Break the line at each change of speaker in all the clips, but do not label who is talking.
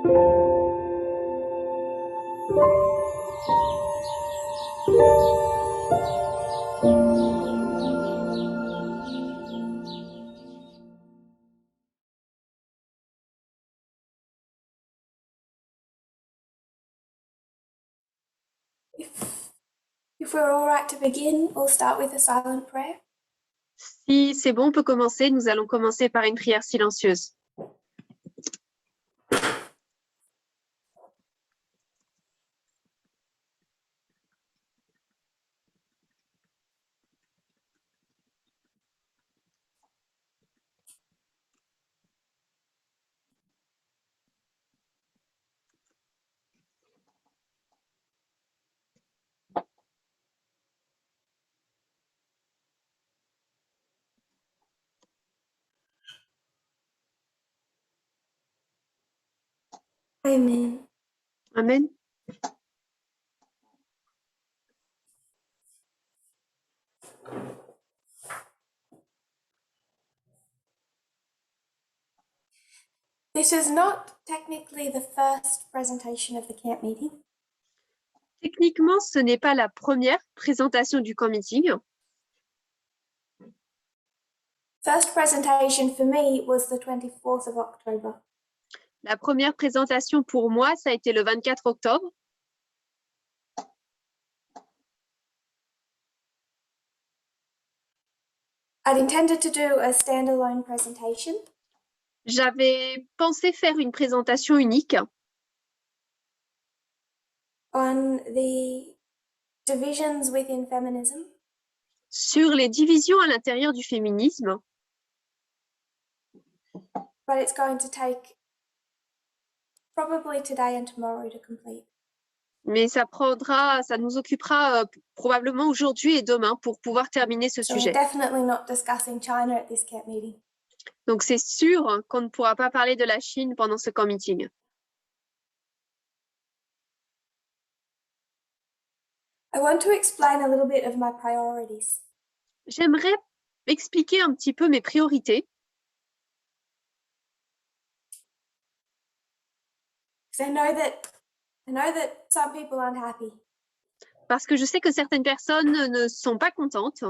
If we're all right to begin, we'll start with a silent prayer.
Si c'est bon, on peut commencer. Nous allons commencer par une prière silencieuse.
Amen.
Amen.
This is not technically the first presentation of the camp meeting.
Techniquement, ce n'est pas la première présentation du camp meeting.
First presentation for me was the 24th of October.
La première présentation pour moi, ça a été le 24 octobre.
I'd intended to do a standalone presentation.
J'avais pensé faire une présentation unique
On the divisions within feminism.
sur les divisions à l'intérieur du féminisme.
But it's going to take probably today and tomorrow to complete.
Mais ça nous occupera probablement aujourd'hui et demain pour pouvoir terminer ce
So
sujet.
we're definitely not discussing China at this camp meeting.
Donc c'est sûr qu'on ne pourra pas parler de la Chine pendant ce camp meeting.
I want to explain a little bit of my priorities.
J'aimerais expliquer un petit peu mes priorités.
Because I know that some people aren't happy.
Parce que je sais que certaines personnes ne sont pas contentes.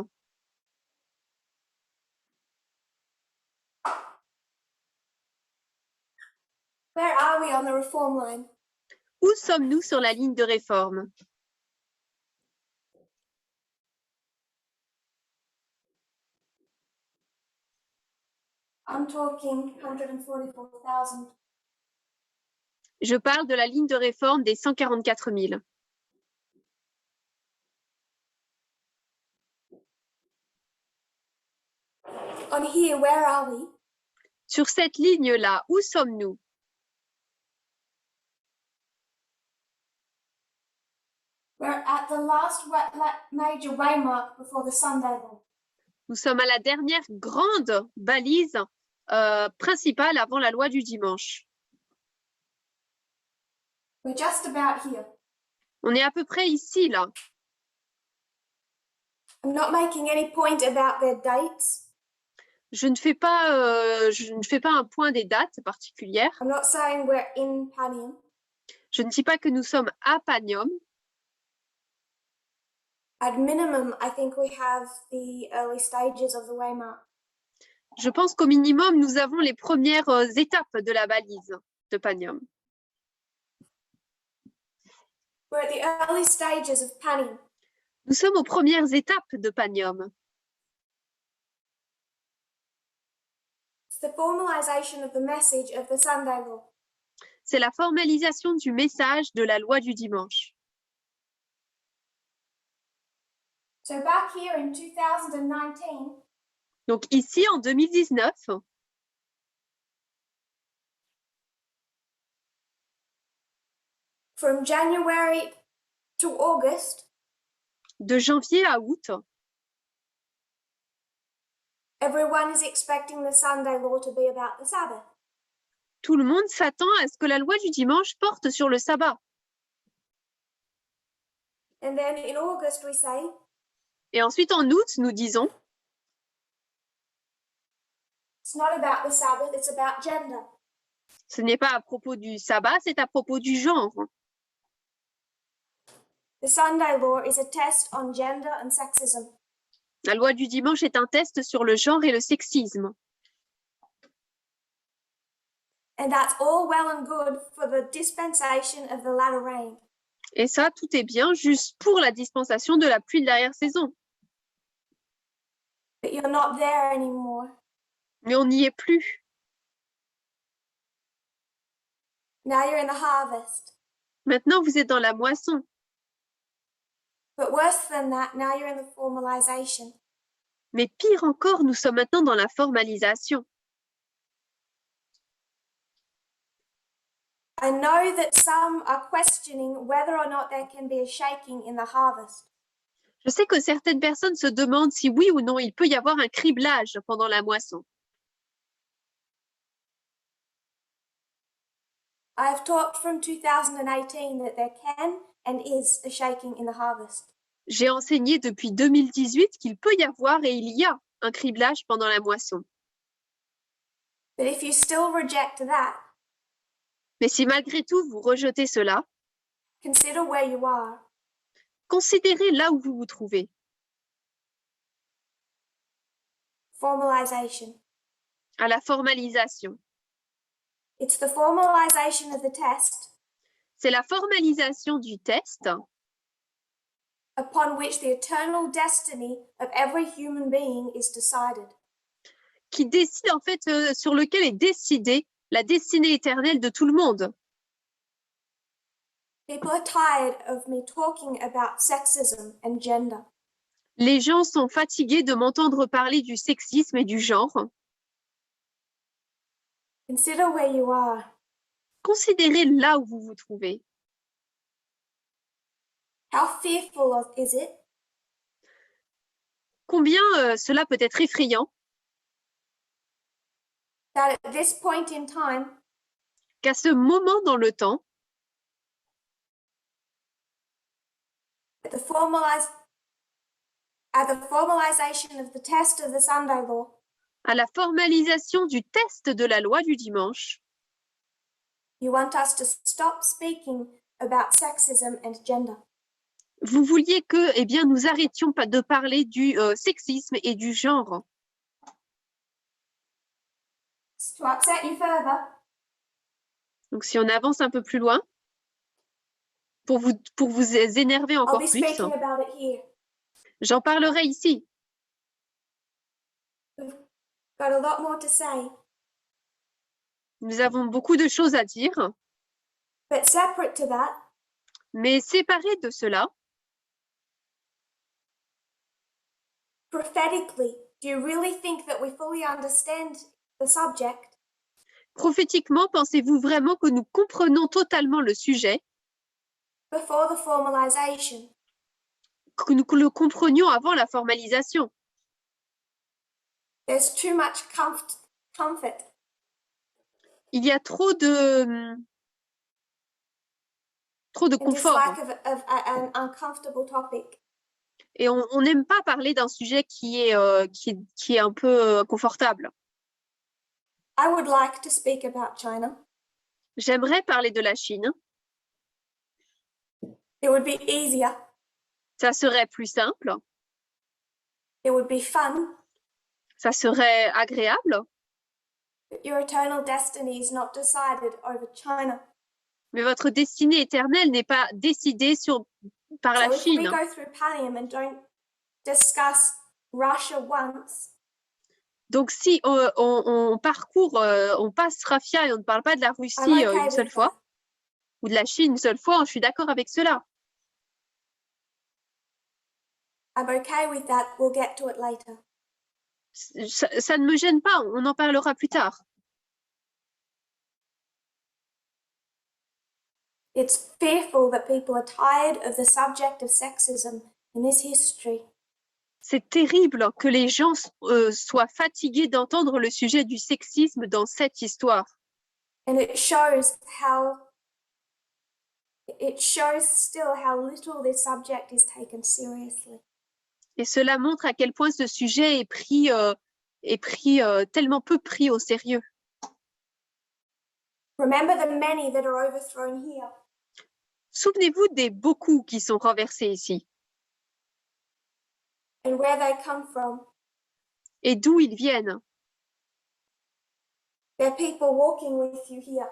Where are we on the reform line?
Où sommes-nous sur la ligne de réforme?
I'm talking 144,000.
Je parle de la ligne de réforme des 144 000.
On here, where are we?
Sur cette ligne-là, où sommes-nous?
We're at the last major waymark before the Sunday law.
Nous sommes à la dernière grande balise principale avant la loi du dimanche.
We're just about here.
On est à peu près ici, là.
I'm not making any point about their dates.
Je ne fais pas un point des dates particulières.
I'm not saying we're in Panium.
Je ne dis pas que nous sommes à Panium.
At minimum, I think we have the early stages of the waymark.
Je pense qu'au minimum, nous avons les premières étapes de la balise de Panium.
We're at the early stages of Panium.
Nous sommes aux premières étapes de Panium.
It's the formalization of the message of the Sunday law.
C'est la formalisation du message de la loi du dimanche.
So back here in 2019,
Donc ici, en 2019,
from January to August,
de janvier à août,
everyone is expecting the Sunday law to be about the Sabbath.
tout le monde s'attend à ce que la loi du dimanche porte sur le sabbat.
And then in August we say,
Et ensuite, en août, nous disons,
it's not about the Sabbath, it's about gender.
Ce n'est pas à propos du sabbat, c'est à propos du genre.
The Sunday law is a test on gender and sexism.
La loi du dimanche est un test sur le genre et le sexisme.
And that's all well and good for the dispensation of the latter rain.
Et ça, tout est bien juste pour la dispensation de la pluie de l'arrière-saison.
But you're not there anymore.
Mais on n'y est plus.
Now you're in the harvest.
Maintenant, vous êtes dans la moisson.
But worse than that, now you're in the formalization.
Mais pire encore, nous sommes maintenant dans la formalisation.
I know that some are questioning whether or not there can be a shaking in the harvest.
Je sais que certaines personnes se demandent si oui ou non il peut y avoir un criblage pendant la moisson.
I have taught from 2018 that there can and is a shaking in the harvest.
J'ai enseigné depuis 2018 qu'il peut y avoir et il y a un criblage pendant la moisson.
But if you still reject that,
Mais si malgré tout vous rejetez cela,
consider where you are.
considérez là où vous vous trouvez.
Formalization.
À la formalisation.
It's the formalization of the test
C'est la formalisation du test
upon which the eternal destiny of every human being is decided.
qui décide en fait sur lequel est décidée la destinée éternelle de tout le monde.
People are tired of me talking about sexism and gender.
Les gens sont fatigués de m'entendre parler du sexisme et du genre.
Consider where you are.
Considérez là où vous vous trouvez.
How fearful is it
Combien cela peut être effrayant
that at this point in time,
qu'à ce moment dans le temps,
at the formalization of the test of the Sunday law,
à la formalisation du test de la loi du dimanche,
you want us to stop speaking about sexism and gender.
vous vouliez que eh bien, nous arrêtions de parler du sexisme et du genre.
To upset you further,
Donc si on avance un peu plus loin, pour vous énerver
I'll
encore
be
plus,
speaking about it here.
j'en parlerai ici.
We've got a lot more to say,
Nous avons beaucoup de choses à dire,
but separate to that,
mais séparés de cela,
prophetically, do you really think that we fully understand the subject
prophétiquement, pensez-vous vraiment que nous comprenons totalement le sujet,
before the formalization?
que nous le comprenions avant la formalisation?
There's too much comfort.
Il y a trop de
And
confort
dislike of an uncomfortable topic.
et on n'aime pas parler d'un sujet qui est un peu confortable.
I would like to speak about China.
J'aimerais parler de la Chine.
It would be easier.
Ça serait plus simple,
It would be fun.
ça serait agréable,
But your eternal destiny is not decided over China.
mais votre destinée éternelle n'est pas décidée par la
So if we
Chine.
go through Pallium and don't discuss Russia once,
Donc si on parcourt, on passe Rafia et on ne parle pas de la Russie
I'm okay
une seule
with
fois,
that.
ou de la Chine une seule fois, je suis d'accord avec cela.
I'm okay with that. We'll get to it later.
Ça ne me gêne pas, on en parlera plus tard.
It's fearful that people are tired of the subject of sexism in this history.
C'est terrible que les gens soient fatigués d'entendre le sujet du sexisme dans cette histoire.
And it shows still how little this subject is taken seriously.
Et cela montre à quel point ce sujet est pris tellement peu pris au sérieux.
Remember the many that are overthrown here.
Souvenez-vous des beaucoup qui sont renversés ici
And where they come from.
et d'où ils viennent.
There are people walking with you here.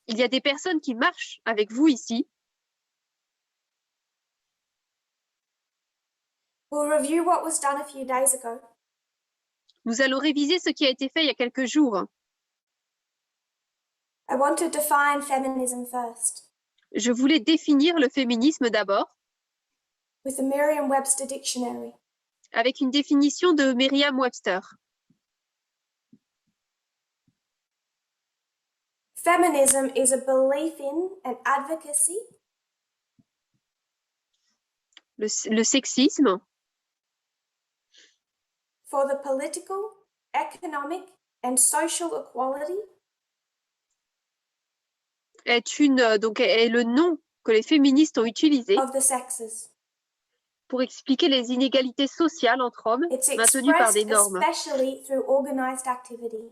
Il y a des personnes qui marchent avec vous ici.
We'll review what was done a few days ago.
Nous allons réviser ce qui a été fait il y a quelques jours.
I want to define feminism first.
Je voulais définir le féminisme d'abord
With the Merriam-Webster Dictionary.
avec une définition de Merriam-Webster.
Feminism is a belief in and advocacy
Le sexisme
for the political, economic, and social equality
est le nom que les féministes ont utilisé
of the sexes.
pour expliquer les inégalités sociales entre hommes
It's
maintenues par des
expressed
normes.
especially through organized activity.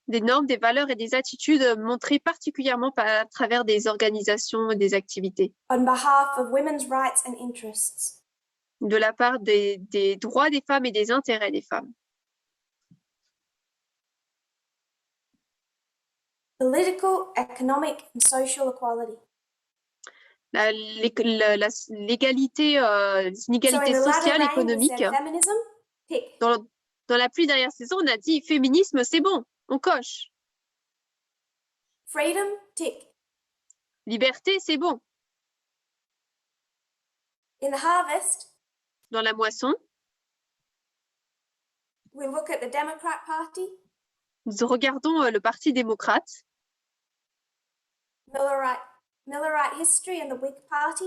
Des normes, des valeurs et des attitudes montrées particulièrement à travers des organisations et des activités,
On behalf of women's rights and interests.
de la part des droits des femmes et des intérêts des femmes.
Political, economic, and social equality.
L'égalité, les
So
inégalités
in the latter
sociales,
rain, we
économiques.
said feminism, tick.
Dans la pluie dernière saison, on a dit féminisme, c'est bon, on coche.
Freedom, tick.
Liberté, c'est bon.
In the harvest,
Dans la moisson,
we look at the Democrat Party,
nous regardons le Parti démocrate,
Millerite history and the Whig Party,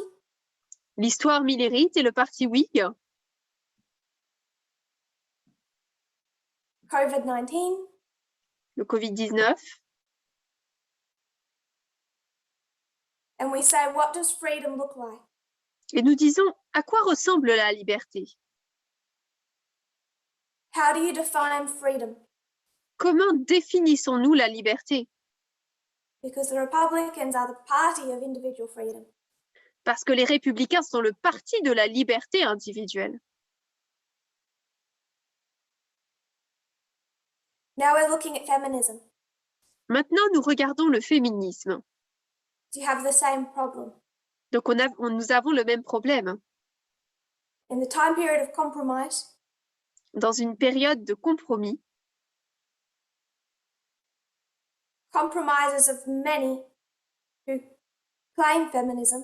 l'histoire millérite et le Parti Whig,
COVID-19,
le Covid-19,
and we say, what does freedom look like?
et nous disons à quoi ressemble la liberté?
How do you define freedom?
Comment définissons-nous la liberté?
Because the Republicans are the party of individual freedom.
Parce que les républicains sont le parti de la liberté individuelle.
Now we're looking at feminism.
Maintenant, nous regardons le féminisme.
Do you have the same problem?
Donc, nous avons le même problème.
In the time period of compromise,
Dans une période de compromis,
compromises of many who claim feminism,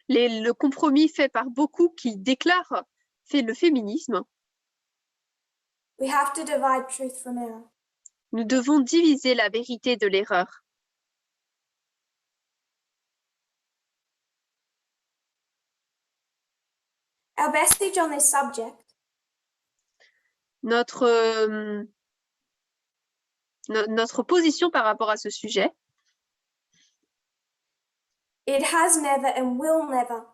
le compromis fait par beaucoup qui déclarent le féminisme,
we have to divide truth from error.
nous devons diviser la vérité de l'erreur.
Our message on this subject
Notre position par rapport à ce sujet,
it has never and will never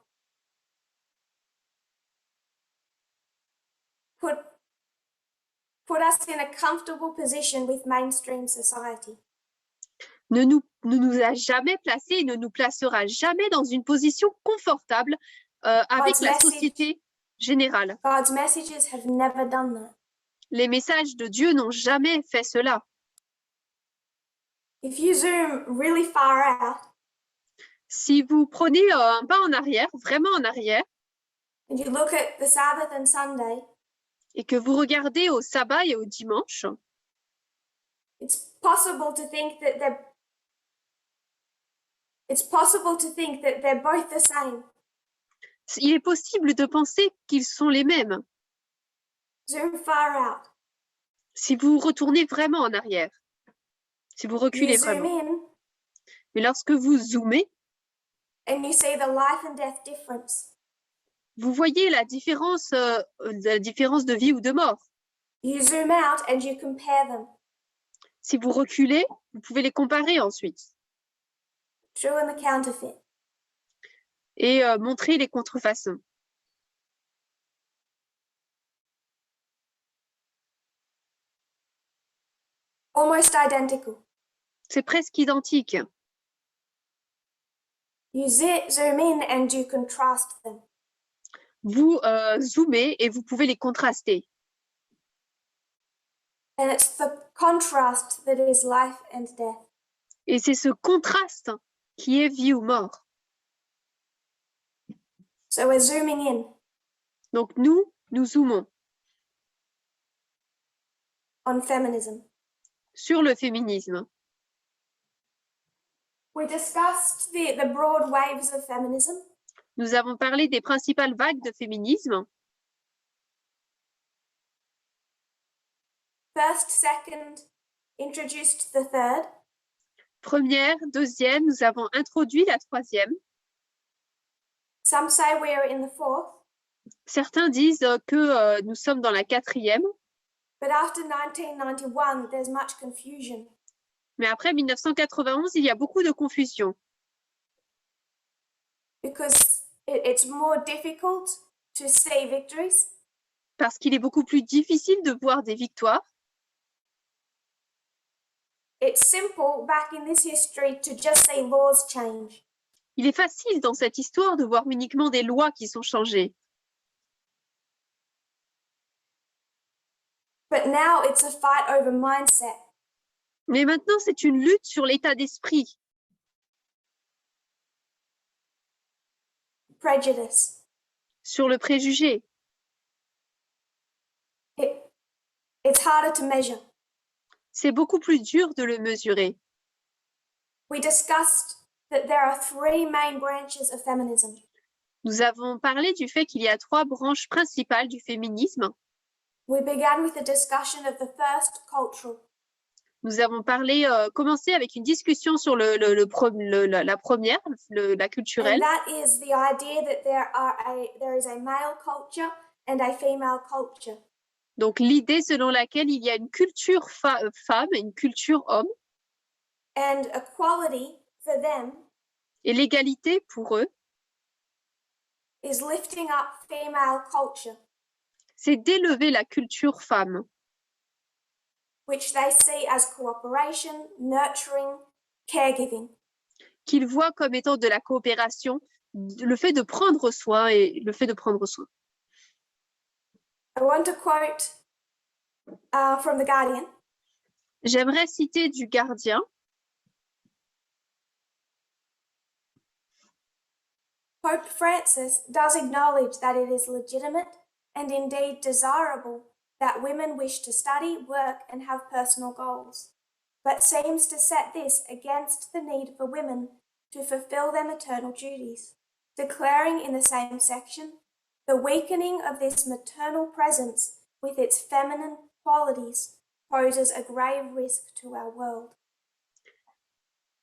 put us in a comfortable position with mainstream society.
ne nous a jamais placés et ne nous placera jamais dans une position confortable avec la société générale.
God's messages have never done that.
Les messages de Dieu n'ont jamais fait cela.
If you zoom really far out
Si vous prenez un pas en arrière, vraiment en arrière,
and you look at the Sabbath and Sunday,
et que vous regardez au sabbat et au dimanche,
it's possible to think that they're both the same.
il est possible de penser qu'ils sont les mêmes.
Zoom far out.
Si vous retournez vraiment en arrière, si vous reculez
You zoom
vraiment.
in
Mais lorsque vous zoomez,
and you see the life and death difference.
vous voyez la différence de vie ou de mort.
You zoom out and you compare them.
Si vous reculez, vous pouvez les comparer ensuite
True and the counterfeit.
et montrer les contrefaçons.
Almost identical.
C'est presque identique.
You zoom in and you contrast them.
Vous zoomez et vous pouvez les contraster.
And it's the contrast that is life and death.
Et c'est ce contraste qui est vie ou mort.
So we're zooming in
Donc nous zoomons
on feminism.
sur le féminisme.
We discussed the broad waves of feminism.
Nous avons parlé des principales vagues de féminisme.
First, second, introduced the third.
Première, deuxième, nous avons introduit la troisième.
Some say we are in the fourth.
Certains disent que nous sommes dans la quatrième.
But after 1991, there's much confusion.
Mais après 1991, il y a beaucoup de confusion.
Because it's more difficult to see victories.
Parce qu'il est beaucoup plus difficile de voir des victoires.
It's simple back in this history to just see laws change.
Il est facile dans cette histoire de voir uniquement des lois qui sont changées.
But now it's a fight over mindset.
Mais maintenant, c'est une lutte sur l'état d'esprit,
Prejudice.
sur le préjugé.
It's harder to measure.
C'est beaucoup plus dur de le mesurer.
We discussed that there are three main branches of feminism.
Nous avons parlé du fait qu'il y a trois branches principales du féminisme.
We began with a discussion of the first, cultural.
Nous avons commencé avec une discussion sur la première, la culturelle.
And that is the idea that there is a male culture and a female culture.
Donc l'idée selon laquelle il y a une culture femme et une culture homme.
And equality for them
et l'égalité pour eux,
is lifting up female culture,
c'est d'élever la culture femme,
which they see as cooperation, nurturing, caregiving.
qu'ils voient comme étant de la coopération, le fait de prendre soin et le fait de prendre soin.
I want to quote from The Guardian.
J'aimerais citer du Gardien.
Pope Francis does acknowledge that it is legitimate and indeed desirable that women wish to study, work, and have personal goals, but seems to set this against the need for women to fulfill their maternal duties, declaring in the same section, the weakening of this maternal presence with its feminine qualities poses a grave risk to our world.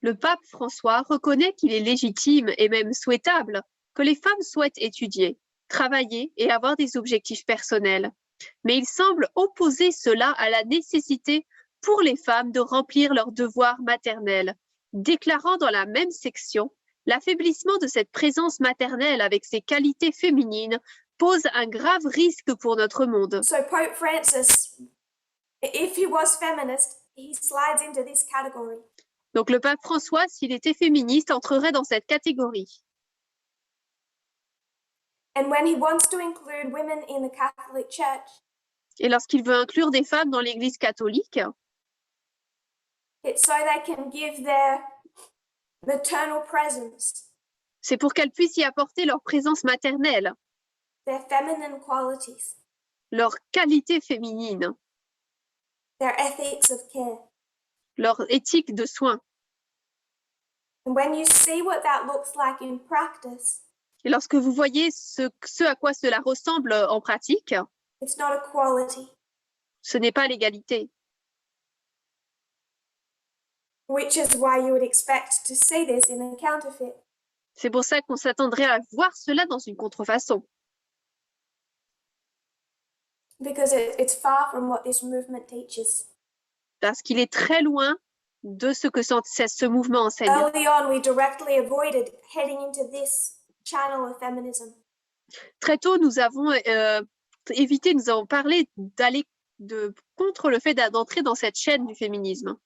Le pape François reconnaît qu'il est légitime et même souhaitable que les femmes souhaitent étudier, travailler et avoir des objectifs personnels. Mais il semble opposer cela à la nécessité pour les femmes de remplir leurs devoirs maternels, déclarant dans la même section l'affaiblissement de cette présence maternelle avec ses qualités féminines pose un grave risque pour notre monde.
So Pope Francis, if he was feminist, he slides into this category.
Donc le pape François, s'il était féministe, entrerait dans cette catégorie.
And when he wants to include women in the Catholic Church,
Et lorsqu'il veut inclure des femmes dans l'Église catholique,
it's so they can give their maternal presence,
c'est pour qu'elles puissent y apporter leur présence maternelle,
their feminine qualities,
leur qualité féminine,
their ethics of care.
leur éthique de soin.
And when you see what that looks like in practice,
Et lorsque vous voyez ce à quoi cela ressemble en pratique,
it's not equality,
ce n'est pas l'égalité.
which is why you would expect to see this in a counterfeit.
C'est pour ça qu'on s'attendrait à voir cela dans une contrefaçon.
Because it's far from what this movement teaches.
Parce qu'il est très loin de ce que ce mouvement enseigne.
Early on, we directly avoided heading into this channel of feminism.
Très tôt, nous avons évité, nous avons parlé d'aller contre le fait d'entrer dans cette chaîne du féminisme.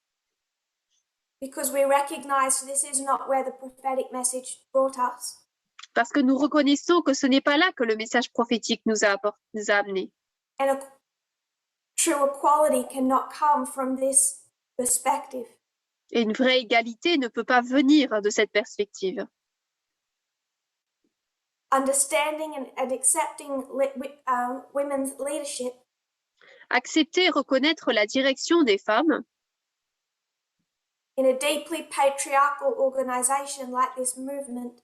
because we recognize this is not where the prophetic message brought us.
Parce que nous reconnaissons que ce n'est pas là que le message prophétique nous a amenés.
And a true equality cannot come from this perspective.
Et une vraie égalité ne peut pas venir de cette perspective.
Understanding and accepting women's leadership
Accepter et reconnaître la direction des femmes
in a deeply patriarchal organization like this movement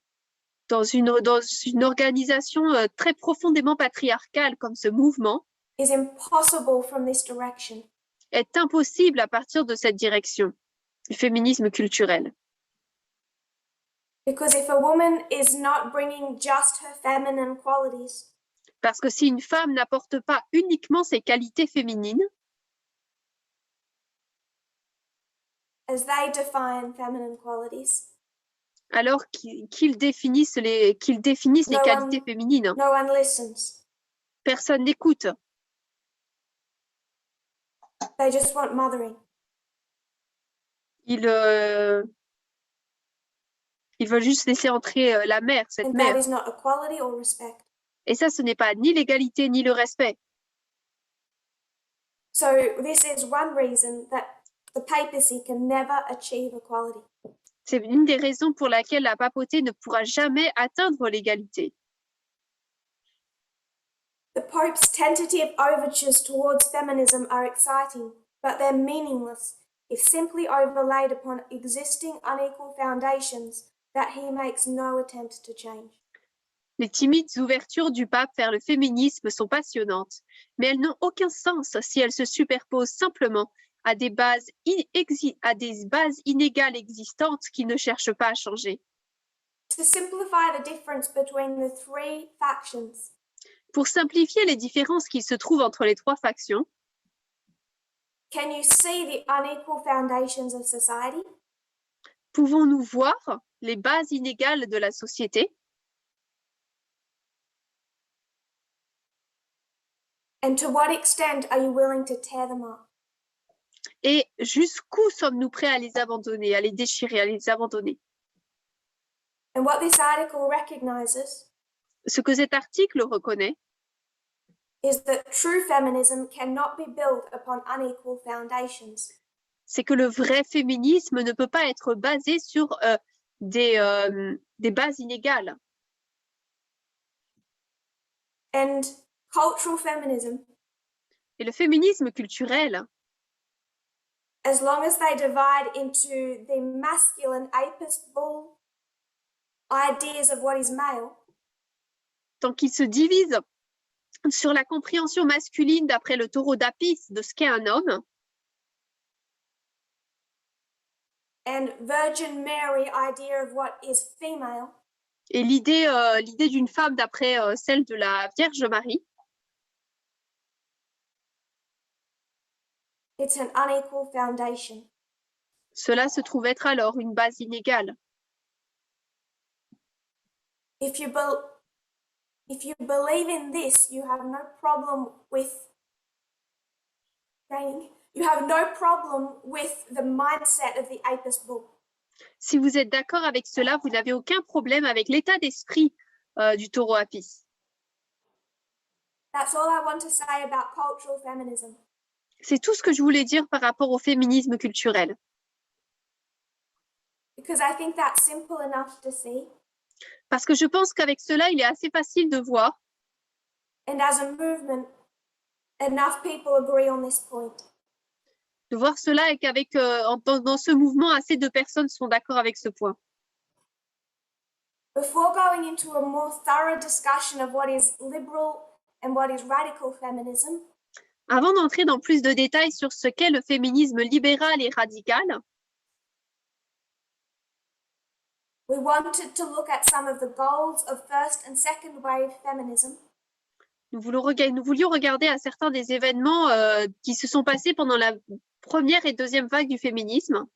dans une organisation très profondément patriarcale comme ce mouvement
is impossible from this direction.
Est impossible à partir de cette direction du féminisme culturel.
Because if a woman is not bringing just her feminine qualities,
Parce que si une femme n'apporte pas uniquement ses qualités féminines,
as they define feminine qualities,
alors qu'ils définissent les qualités féminines,
no one listens.
personne n'écoute.
They just want mothering.
Ils veulent juste laisser entrer la mère, cette
And
mère.
that is not equality or respect.
Et ça, ce n'est pas ni l'égalité ni le respect.
So this is one reason that the papacy can never achieve equality.
C'est une des raisons pour laquelle la papauté ne pourra jamais atteindre l'égalité.
The Pope's tentative overtures towards feminism are exciting, but they're meaningless if simply overlaid upon existing unequal foundations that he makes no attempt to change.
Les timides ouvertures du pape vers le féminisme sont passionnantes, mais elles n'ont aucun sens si elles se superposent simplement à des bases inégales existantes qui ne cherchent pas à changer.
To simplify the difference between the three factions,
Pour simplifier les différences qui se trouvent entre les trois factions,
can you see the unequal foundations of society?
pouvons-nous voir les bases inégales de la société?
And to what extent are you willing to tear them up?
Et jusqu'où sommes-nous prêts à les abandonner, à les déchirer, à les abandonner?
And what this article recognizes
Ce que cet article reconnaît,
is that true feminism cannot be built upon unequal foundations.
c'est que le vrai féminisme ne peut pas être basé sur des bases inégales.
And cultural feminism,
Et le féminisme culturel,
as long as they divide into the masculine apis bull ideas of what is male,
tant qu'il se divise sur la compréhension masculine d'après le taureau d'Apis de ce qu'est un homme,
and Virgin Mary idea of what is female,
et l'idée d'une femme d'après celle de la Vierge Marie,
it's an unequal foundation.
cela se trouve être alors une base inégale.
If you believe in this, you have no problem with the mindset of the apis bull.
Si vous êtes d'accord avec cela, vous n'avez aucun problème avec l'état d'esprit du taureau Apis.
That's all I want to say about cultural feminism.
C'est tout ce que je voulais dire par rapport au féminisme culturel.
Because I think that's simple enough to see.
Parce que je pense qu'avec cela, il est assez facile de voir.
And as a movement, enough people agree on this point.
De voir cela et qu'avec dans ce mouvement, assez de personnes sont d'accord avec ce point.
Before going into a more thorough discussion of what is liberal and what is radical feminism,
Avant d'entrer dans plus de détails sur ce qu'est le féminisme libéral et radical,
we wanted to look at some of the goals of first and second wave feminism.
nous voulions regarder à certains des événements qui se sont passés pendant la première et deuxième vague du féminisme.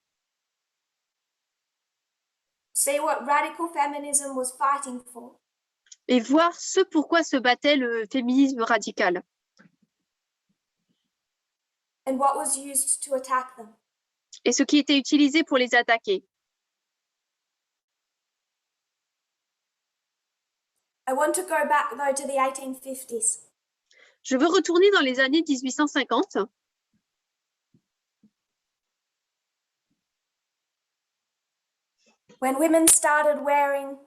See what radical feminism was fighting for.
Et voir ce pourquoi se battait le féminisme radical
And what was used to attack them.
et ce qui était utilisé pour les attaquer.
I want to go back though to the 1850s.
Je veux retourner dans les années 1850,
when women started wearing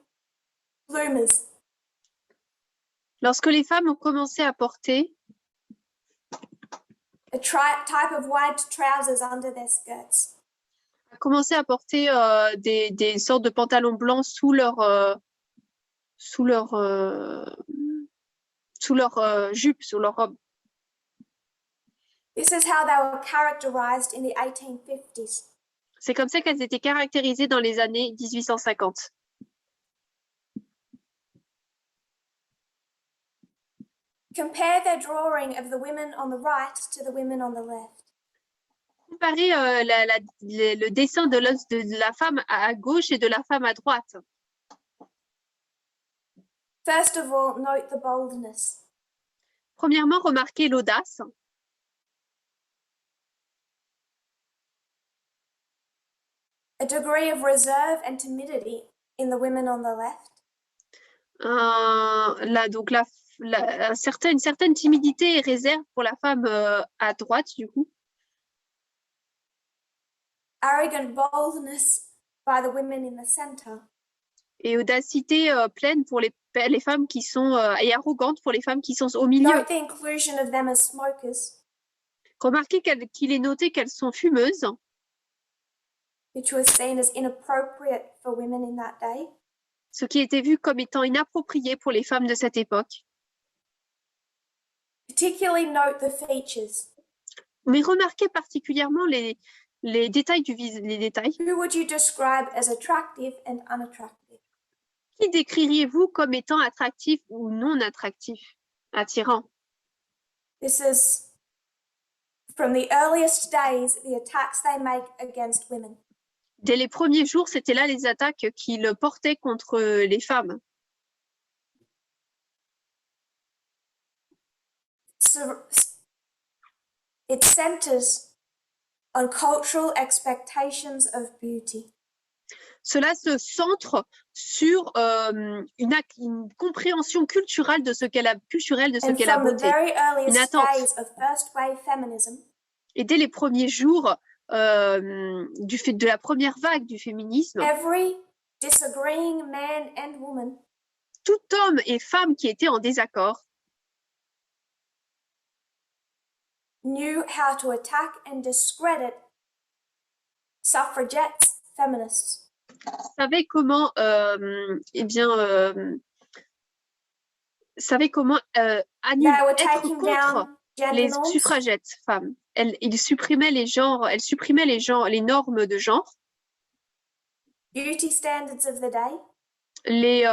bloomers.
lorsque les femmes ont commencé à porter
A type of wide trousers under their skirts.
des sortes de pantalons blancs sous leur jupe, sous leur robe.
This is how they were characterized in the 1850s.
C'est comme ça qu'elles étaient caractérisées dans les années 1850.
Compare their drawing of the women on the right to the women on the left.
Comparez le dessin de la femme à gauche et de la femme à droite.
First of all, note the boldness.
Premièrement, remarquez l'audace.
A degree of reserve and timidity in the women on the left.
Donc une certaine timidité et réserve pour la femme à droite, du coup.
Arrogant boldness by the women in the center.
Et audacité pleine pour les femmes qui sont et arrogante pour les femmes qui sont au milieu.
Note the inclusion of them as smokers,
Remarquez qu'il est noté qu'elles sont fumeuses,
which was seen as inappropriate for women in that day.
ce qui était vu comme étant inapproprié pour les femmes de cette époque.
Particularly note the features.
Mais remarquez particulièrement les détails les détails.
Who would you describe as attractive and unattractive?
Qui décririez-vous comme étant attractif ou non attractif, attirant?
This is from the earliest days, the attacks they make against women.
Dès les premiers jours, c'était là les attaques qu'ils portaient contre les femmes.
So it centers on cultural expectations of beauty.
Cela se centre sur une compréhension culturelle de ce qu'est la
And from the
beauté.
very earliest
attente.
days of first wave feminism,
Et dès les premiers jours de la première vague du féminisme,
every disagreeing man and woman
tout homme et femme qui étaient en désaccord
knew how to attack and discredit suffragettes, feminists.
savaient comment
They were
être
taking
contre
down gender
les
norms,
suffragettes femmes. Elles supprimaient les normes de genre,
beauty standards of the day,
les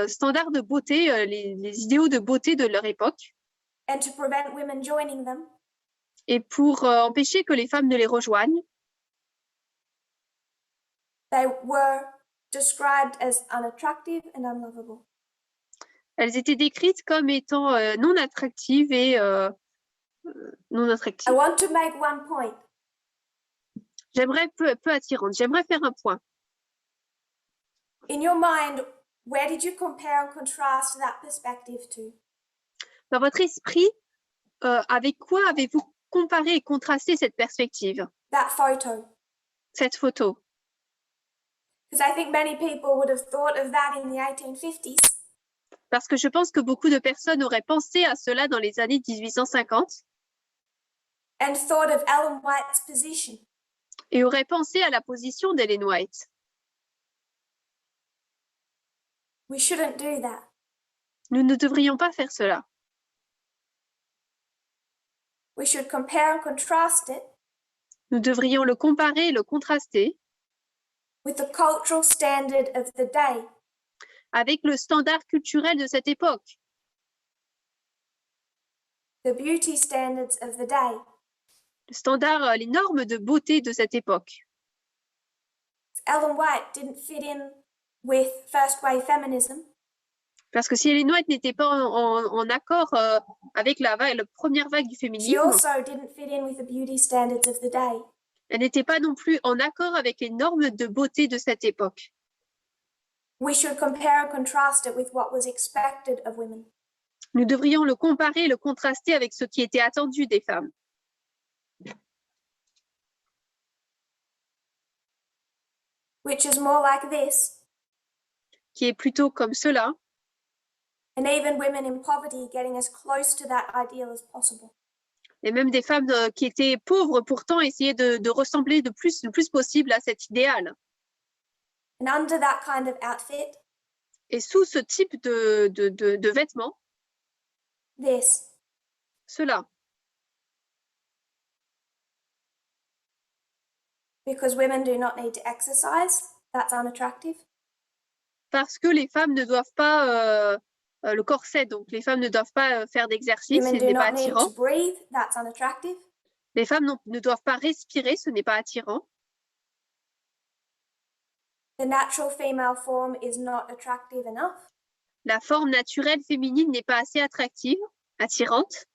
standards de beauté, les idéaux de beauté de leur époque,
and to prevent women joining them,
et pour empêcher que les femmes ne les rejoignent,
they were described as unattractive and unlovable.
elles étaient décrites comme étant non attractives et non
I
attractives.
want to make one point.
J'aimerais peu attirante. J'aimerais faire un point.
In your mind, where did you compare and contrast that perspective to?
Dans votre esprit, avec quoi avez-vous comparé et contrasté cette perspective,
That photo.
cette photo?
Because I think many people would have thought of that in the 1850s.
Parce que je pense que beaucoup de personnes auraient pensé à cela dans les années 1850
And thought of Ellen White's position.
et auraient pensé à la position d'Ellen White.
We shouldn't do that.
Nous ne devrions pas faire cela.
We should compare and contrast it
Nous devrions le comparer et le contraster
with the cultural standard of the day.
avec le standard culturel de cette époque,
The beauty standards of the day.
le standard, les normes de beauté de cette époque.
Ellen White didn't fit in with first wave feminism.
Parce que si Ellen White n'était pas en accord avec la première vague du
She
féminisme,
also didn't fit in with the beauty standards of the day.
Elle n'était pas non plus en accord avec les normes de beauté de cette époque.
We should compare and contrast it with what was expected of women.
Nous devrions le comparer et le contraster avec ce qui était attendu des femmes.
Which is more like this.
Qui est plutôt comme cela.
And even women in poverty getting as close to that ideal as possible.
Et même des femmes qui étaient pauvres pourtant essayaient de ressembler le plus possible à cet idéal.
And under that kind of outfit,
et sous ce type de vêtements,
this.
Cela.
Because women do not need to exercise, that's unattractive.
Parce que les femmes ne doivent pas le corset, donc les femmes ne doivent pas faire d'exercice, ce n'est pas attirant.
Breathe, that's unattractive.
Les femmes ne doivent pas respirer, ce n'est pas attirant.
The natural female form is not attractive enough.
La forme naturelle féminine n'est pas assez attirante.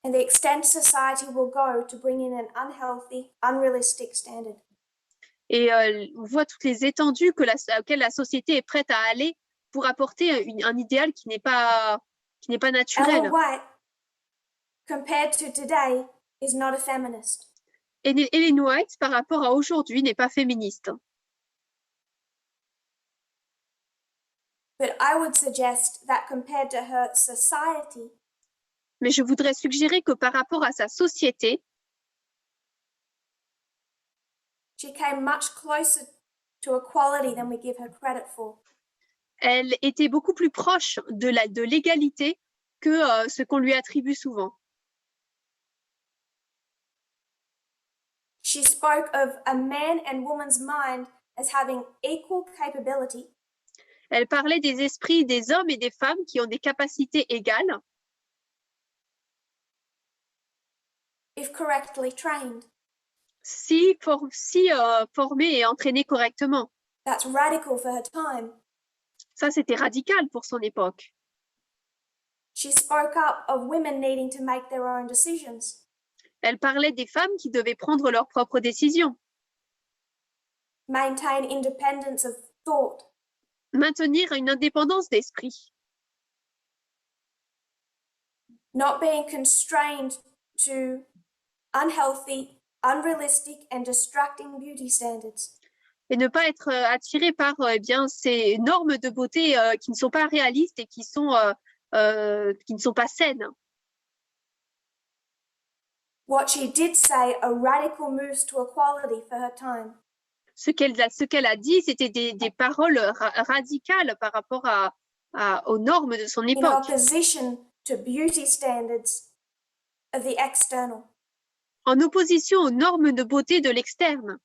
And the extent society will go to bring in an unhealthy, unrealistic standard.
Et on voit toutes les étendues auxquelles la société est prête à aller pour apporter un idéal qui n'est pas naturel.
Ellen White, compared to today, is not a feminist.
Ellen White, par rapport à aujourd'hui, n'est pas féministe.
But I would suggest that compared to her society,
mais je voudrais suggérer que par rapport à sa société,
she came much closer to equality than we give her credit for.
Elle était beaucoup plus proche de l'égalité que ce qu'on lui attribue souvent.
She spoke of a man and woman's mind as having equal capability.
Elle parlait des esprits des hommes et des femmes qui ont des capacités égales.
If correctly trained.
Si formés et entraînés correctement.
That's radical for her time.
Ça, c'était radical pour son époque.
She spoke up of women needing to make their own decisions.
Elle parlait des femmes qui devaient prendre leurs propres décisions.
Maintain independence of thought.
Maintenir une indépendance d'esprit.
Not being constrained to unhealthy, unrealistic and distracting beauty standards.
Et ne pas être attiré par ces normes de beauté qui ne sont pas réalistes et qui ne sont pas saines.
What she did say are radical moves to equality for her time.
Ce qu'elle a dit, c'était des paroles radicales par rapport aux normes de son époque.
In opposition to beauty standards of the external.
En opposition aux normes de beauté de l'externe.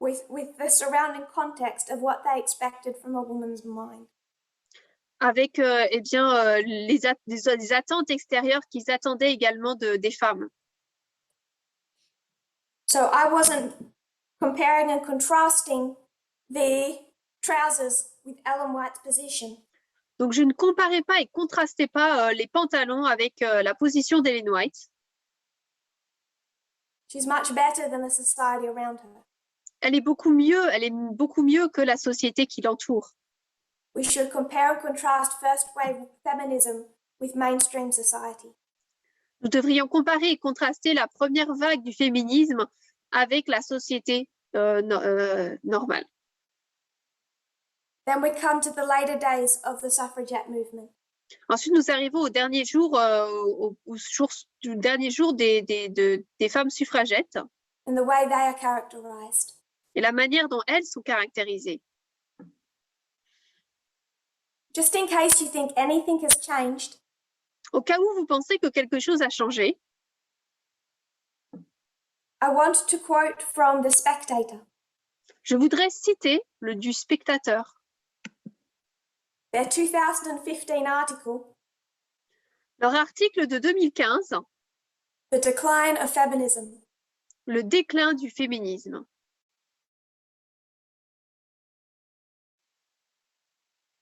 With the surrounding context of what they expected from a woman's mind.
Avec les attentes extérieures qu'ils attendaient également des femmes.
So I wasn't comparing and contrasting the trousers with Ellen White's position.
Donc je ne comparais pas et contrastais pas les pantalons avec la position d'Ellen White.
She's much better than the society around her.
Elle est beaucoup mieux que la société qui l'entoure.
We should compare and contrast first wave feminism with mainstream society.
Nous devrions comparer et contraster la première vague du féminisme avec la société normale.
Then we come to the later days of the suffragette movement.
Ensuite, nous arrivons au dernier jour des femmes suffragettes.
And the way they are characterized.
Et la manière dont elles sont caractérisées.
Just in case you think anything has changed.
Au cas où vous pensez que quelque chose a changé.
I want to quote from The Spectator.
Je voudrais citer du Spectateur.
Their 2015 article.
Leur article de 2015.
The Decline of Feminism.
Le déclin du féminisme.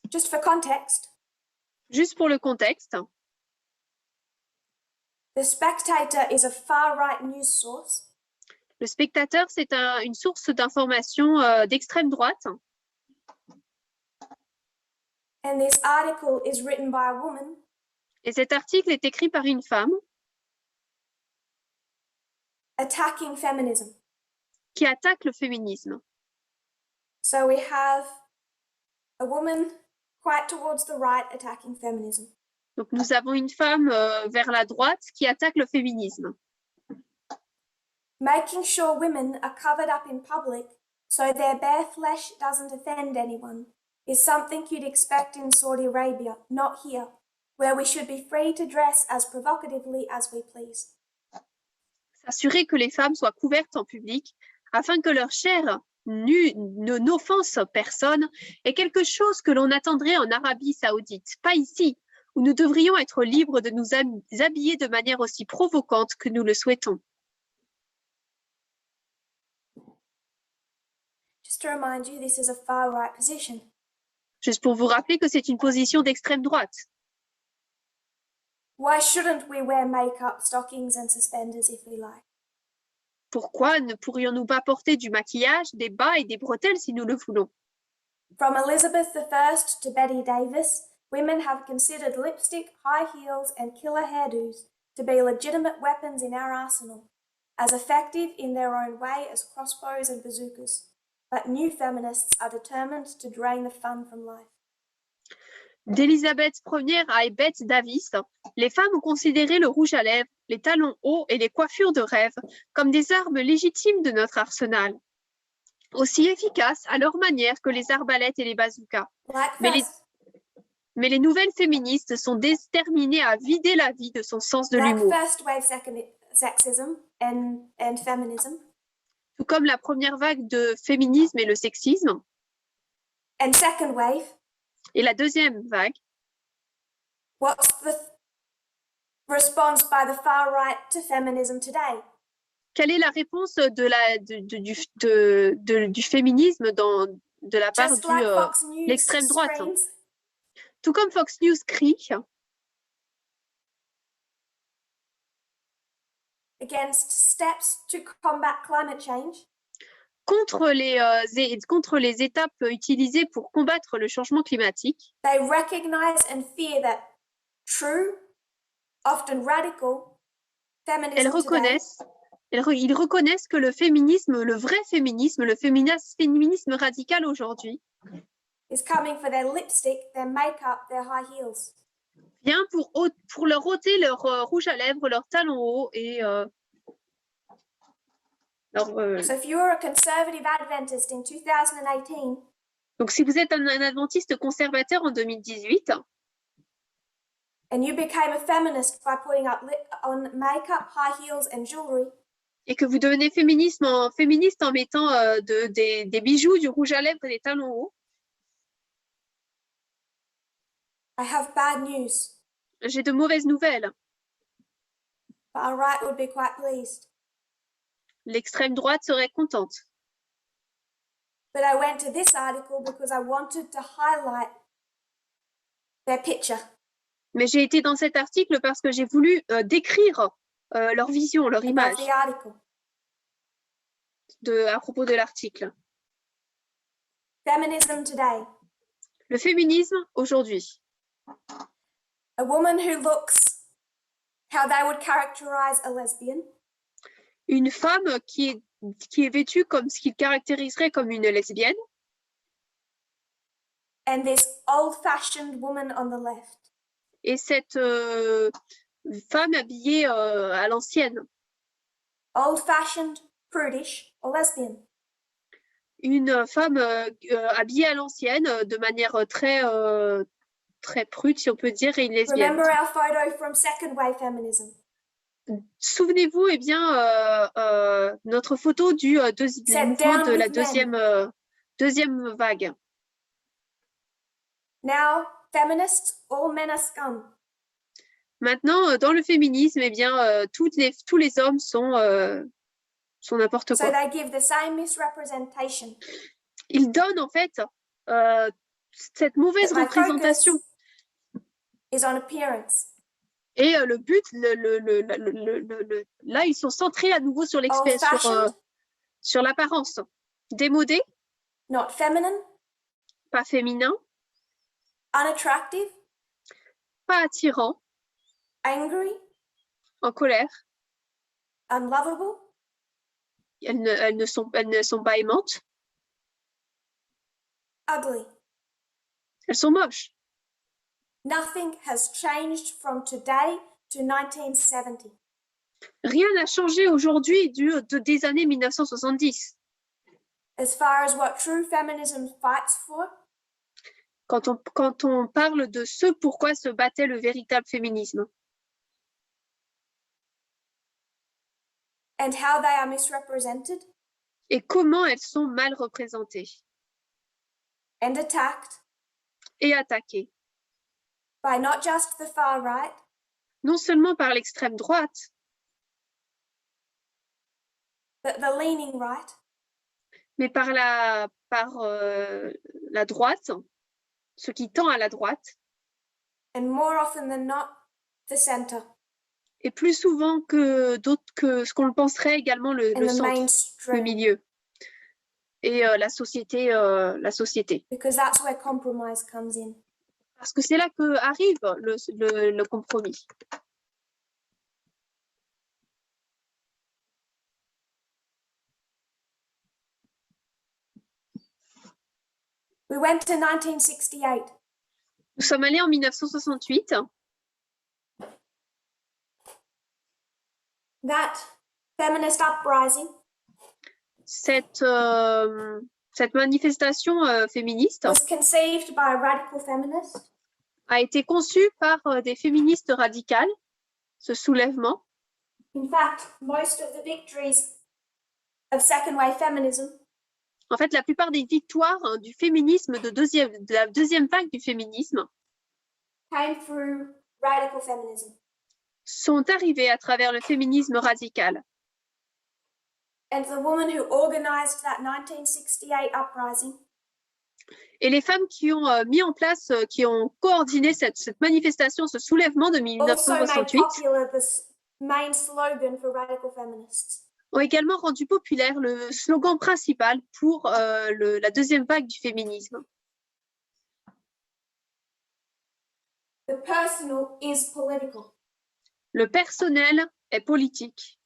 Just for context.
Juste pour le contexte.
The Spectator is a far-right news source.
Le Spectateur, c'est une source d'information d'extrême droite.
And this article is written by a woman
Et cet article est écrit par une femme
attacking feminism.
qui attaque le féminisme.
So we have a woman quite towards the right attacking feminism.
Donc nous avons une femme vers la droite qui attaque le féminisme.
Making sure women are covered up in public so their bare flesh doesn't offend anyone is something you'd expect in Saudi Arabia, not here, where we should be free to dress as provocatively as we please.
S'assurer que les femmes soient couvertes en public afin que leur chair nue n'offense personne est quelque chose que l'on attendrait en Arabie Saoudite, pas ici, où nous devrions être libres de nous habiller de manière aussi provocante que nous le souhaitons.
Just to remind you, this is a far-right position.
Juste pour vous rappeler que c'est une position d'extrême droite.
Why shouldn't we wear makeup, stockings and suspenders if we like?
Pourquoi ne pourrions-nous pas porter du maquillage, des bas et des bretelles si nous le voulons?
From Elizabeth I to Betty Davis, women have considered lipstick, high heels and killer hairdos to be legitimate weapons in our arsenal, as effective in their own way as crossbows and bazookas. But new feminists are determined to drain the fun from life.
D'Élisabeth Ier à Bette Davis, les femmes ont considéré le rouge à lèvres, les talons hauts et les coiffures de rêve comme des armes légitimes de notre arsenal, aussi efficaces à leur manière que les arbalètes et les bazookas. Mais les nouvelles féministes sont déterminées à vider la vie de son sens de l'humour.
First wave sexism and feminism.
Tout comme la première vague de féminisme et le sexisme.
And second wave.
Et la deuxième vague.
What's the response by the far right to feminism today?
Quelle est la réponse du féminisme de la part de l'extrême droite? Tout comme Fox News crie
against steps to combat climate change.
Contre les étapes utilisées pour combattre le changement climatique.
They recognize and fear that true, often radical, feminism
ils reconnaissent que le féminisme, le vrai féminisme, le féminisme radical aujourd'hui,
is coming for their lipstick, their makeup, their high heels.
Vient pour leur ôter leur rouge à lèvres, leurs talons hauts et
So if you're a conservative Adventist in 2018,
donc si vous êtes un adventiste conservateur en 2018
and you became a feminist by putting on makeup, high heels and jewelry,
et que vous devenez féministe en mettant des bijoux, du rouge à lèvres et des talons hauts,
I have bad news.
J'ai de mauvaises nouvelles.
Far right would be quite pleased.
L'extrême droite serait contente.
But I went to this article because I wanted to highlight their picture.
Mais j'ai été dans cet article parce que j'ai voulu décrire leur vision, leur image à propos de l'article.
Feminism today.
Le féminisme aujourd'hui.
A woman who looks how they would characterize a lesbian.
Une femme qui est vêtue comme ce qu'il caractériserait comme une lesbienne.
And this old-fashioned woman on the left.
Et cette femme habillée à l'ancienne.
Old-fashioned, prudish or lesbian.
Une femme habillée à l'ancienne de manière très prude, si on peut dire, et une lesbienne.
Remember our photo from second wave feminism.
Souvenez-vous, eh bien, notre photo de la deuxième vague.
Now, feminists, all men are scum.
Maintenant, dans le féminisme, eh bien, tous les hommes sont n'importe quoi.
So they give the same misrepresentation.
Ils donnent en fait cette mauvaise représentation.
Is on appearance.
Et le but, là, ils sont centrés à nouveau sur
old-fashioned,
sur l'apparence. Démodé,
not feminine,
pas féminin,
unattractive,
pas attirant,
angry,
en colère.
unlovable,
Elles ne sont pas aimantes.
ugly.
Elles sont moches.
Nothing has changed from today to 1970.
Rien n'a changé aujourd'hui des années 1970.
As far as what true feminism fights for,
Quand on parle de ce pourquoi se battait le véritable féminisme
and how they are misrepresented
et comment elles sont mal représentées
and attacked
et attaquées,
by not just the far right,
non seulement par l'extrême droite,
but the leaning right,
mais par la droite, ce qui tend à la droite,
and more often than not, the center
et plus souvent que ce qu'on le penserait également le
and the
centre, le
mainstream,
milieu, et la société.
because that's where compromise comes in.
Parce que c'est là que arrive le compromis.
We went to 1968.
Nous sommes allés en 1968.
That feminist uprising
Cette manifestation féministe
was conceived by a radical feminist
a été conçue par des féministes radicales, ce soulèvement.
In fact, most of the victories of second wave feminism
En fait, la plupart des victoires du féminisme, de la deuxième vague du féminisme,
came through radical feminism.
sont arrivées à travers le féminisme radical.
And the woman who organized that 1968 uprising
Et les femmes qui ont mis en place, qui ont coordonné cette manifestation, ce soulèvement de
also made
1968,
popular the main slogan for radical feminists.
ont également rendu populaire le slogan principal pour la deuxième vague du féminisme.
The personal is political.
Le personnel est politique.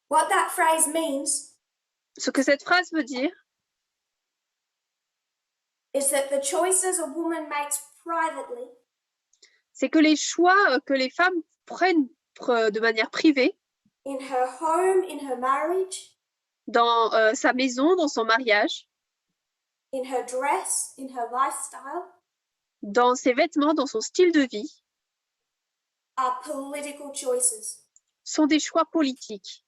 What that phrase means
Ce que cette phrase veut dire,
is that the choices a woman makes privately
c'est que les choix que les femmes prennent de manière privée,
in her home, in her marriage,
dans sa maison, dans son mariage,
in her dress, in her lifestyle,
dans ses vêtements, dans son style de vie,
are political choices.
sont des choix politiques.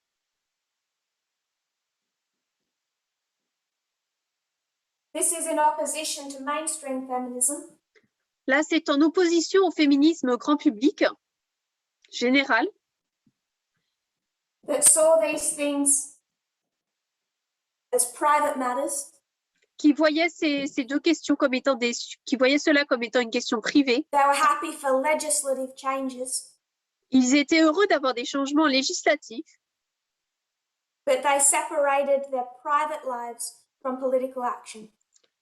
This is in opposition to mainstream feminism,
Là, c'est en opposition au féminisme grand public, général,
that saw these things as private matters,
qui voyait ces deux questions comme étant qui voyait cela comme étant une question privée.
they were happy for legislative changes,
Ils étaient heureux d'avoir des changements législatifs,
but they separated their private lives from political action.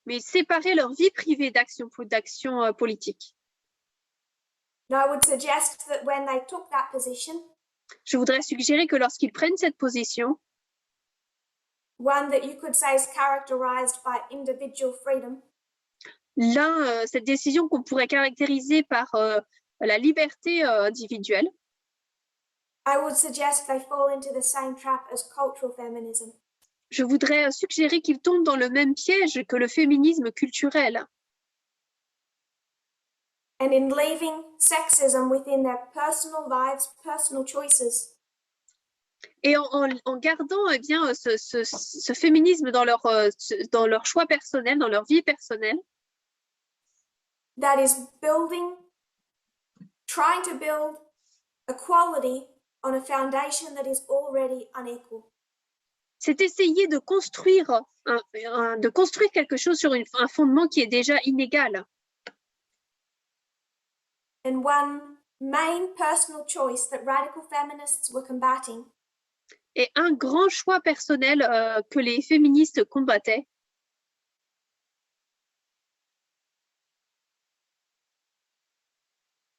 mais ils séparaient leur vie privée d'action politique.
Now, I would suggest that when they took that position,
Je voudrais suggérer que lorsqu'ils prennent cette position,
one that you could say is characterized by individual freedom,
cette décision qu'on pourrait caractériser par la liberté individuelle,
I would suggest they fall into the same trap as cultural feminism.
je voudrais suggérer qu'ils tombent dans le même piège que le féminisme culturel.
And in leaving sexism within their personal lives, personal choices,
Et en gardant eh bien, ce féminisme dans leur choix personnel, dans leur vie personnelle,
that is trying to build equality on a foundation that is already unequal.
c'est essayer de construire quelque chose sur un fondement qui est déjà inégal.
And one main personal choice that radical feminists were combating
Et un grand choix personnel que les féministes combattaient,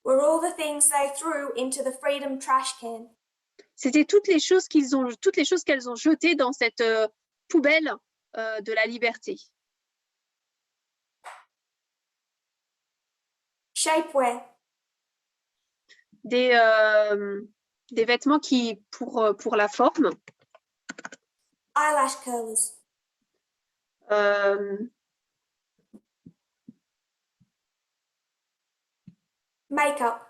were all the things they threw into the freedom trash can.
c'était toutes les choses qu'elles ont jetées dans cette poubelle de la liberté.
Shapewear,
Des vêtements qui, pour la forme,
eyelash curlers,
euh,
makeup,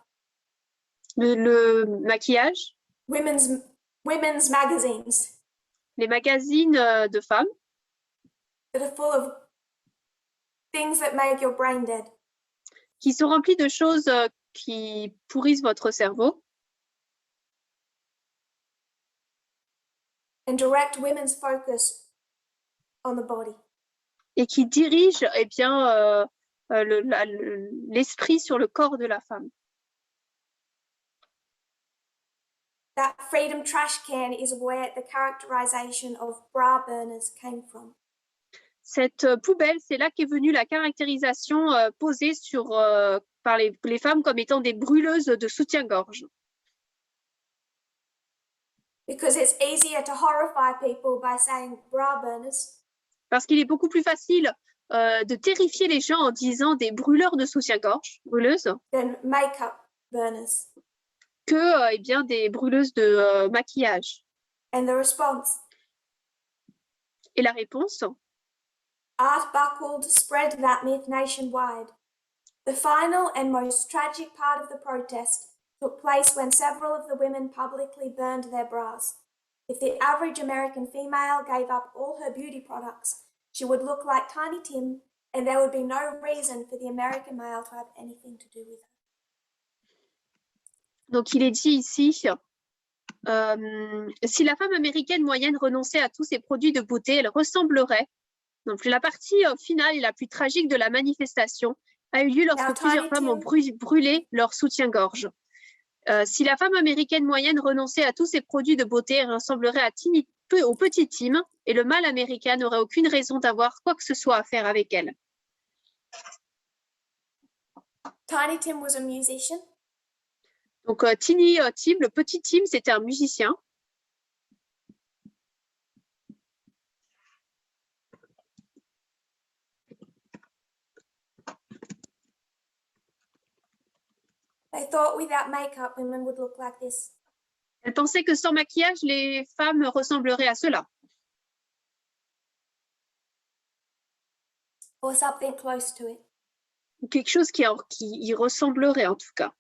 le maquillage,
women's magazines
les magazines de femmes
that are full of things that make your brain dead.
qui sont remplis de choses qui pourrissent votre cerveau
And direct women's focus on the body.
et qui dirigent eh bien, l'esprit sur le corps de la femme.
That freedom trash can is where the characterization of bra burners came from.
Cette poubelle, c'est là qu'est venue la caractérisation posée par les femmes comme étant des brûleuses de soutien-gorge.
Because it's easier to horrify people by saying bra burners
Parce qu'il est beaucoup plus facile de terrifier les gens en disant des brûleurs de soutien-gorge, brûleuses,
than makeup burners.
que eh bien, des brûleuses de maquillage.
And the response,
Et la réponse,
Art Buckled spread that myth nationwide. The final and most tragic part of the protest took place when several of the women publicly burned their bras. If the average American female gave up all her beauty products, she would look like Tiny Tim, and there would be no reason for the American male to have anything to do with her.
donc il est dit ici, si la femme américaine moyenne renonçait à tous ses produits de beauté, elle ressemblerait. Donc la partie finale et la plus tragique de la manifestation a eu lieu lorsque plusieurs femmes ont brûlé leur soutien-gorge. Si la femme américaine moyenne renonçait à tous ses produits de beauté, elle ressemblerait au petit Tim, et le mâle américain n'aurait aucune raison d'avoir quoi que ce soit à faire avec elle.
Tiny Tim was a musician.
Donc Tiny Tim, le petit Tim, c'était un musicien.
They thought without makeup, women would look like this.
Elle pensait que sans maquillage, les femmes ressembleraient à cela.
Or something close to it.
Ou quelque chose qui y ressemblerait en tout cas.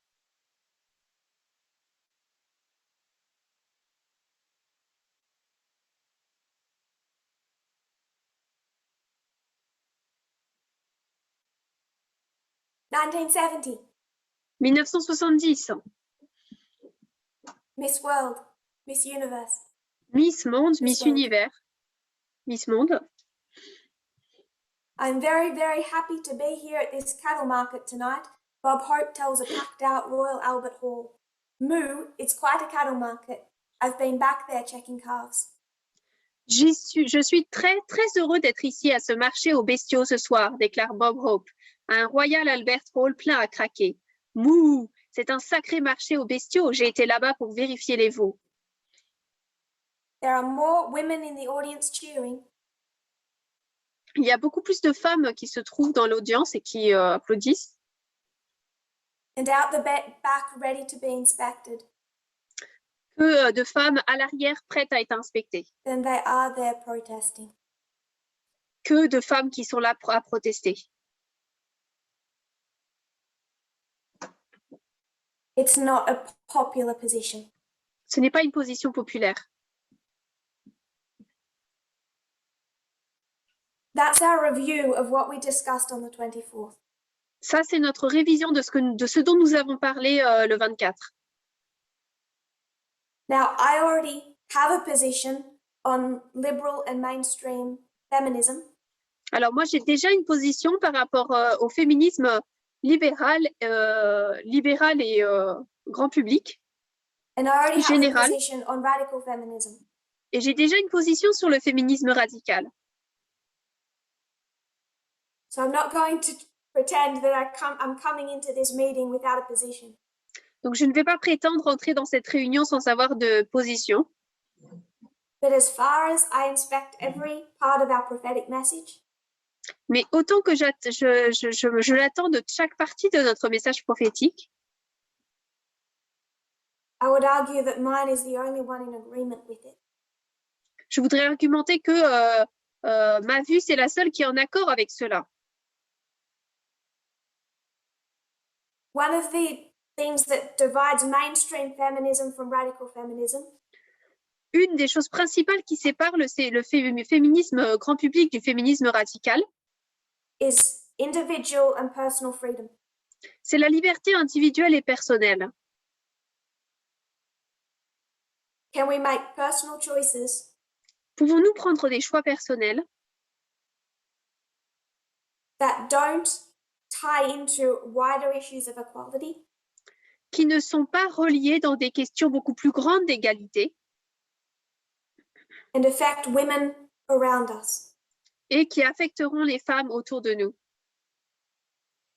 «1970,
1970,
Miss World, Miss Universe.
Miss Monde, Miss
World.
Univers, Miss Monde.
I'm very, very happy to be here at this cattle market tonight. Bob Hope tells a packed out Royal Albert Hall. Moo, it's quite a cattle market. I've been back there checking calves.
Je suis très, très heureux d'être ici à ce marché aux bestiaux ce soir, déclare Bob Hope, à un Royal Albert Hall plein à craquer. Mouh, c'est un sacré marché aux bestiaux, j'ai été là-bas pour vérifier les veaux.
There are more women in the audience cheering.
Il y a beaucoup plus de femmes qui se trouvent dans l'audience et qui applaudissent.
And out the back ready to be inspected.
Que de femmes à l'arrière prêtes à être inspectées.
Then they are there protesting.
Que de femmes qui sont là à protester.
It's not a popular position.
Ce n'est pas une position populaire.
That's our review of what we discussed on the 24th.
Ça, c'est notre révision de ce dont nous avons parlé le 24.
Now, I already have a position on liberal and mainstream feminism.
Alors, moi, j'ai déjà une position par rapport au féminisme libéral et grand public
and I already have a
général,
position on radical feminism.
et j'ai déjà une position sur le féminisme radical.
So I'm not going to pretend that I'm coming into this meeting without a position.
Donc, je ne vais pas prétendre entrer dans cette réunion sans avoir de position.
But as far as I inspect every part of our prophetic message,
Mais autant que je l'attends de chaque partie de notre message prophétique,
I would argue that mine is the only one in agreement with it.
je voudrais argumenter que ma vue, c'est la seule qui est en accord avec cela.
One of the things that divides mainstream feminism from radical feminism
Une des choses principales qui séparent le féminisme grand public du féminisme radical,
is individual and personal freedom.
c'est la liberté individuelle et personnelle.
Can we make personal choices
Pouvons-nous prendre des choix personnels
that don't tie into wider issues of equality
qui ne sont pas reliés dans des questions beaucoup plus grandes d'égalité
and affect women around us?
et qui affecteront les femmes autour de nous?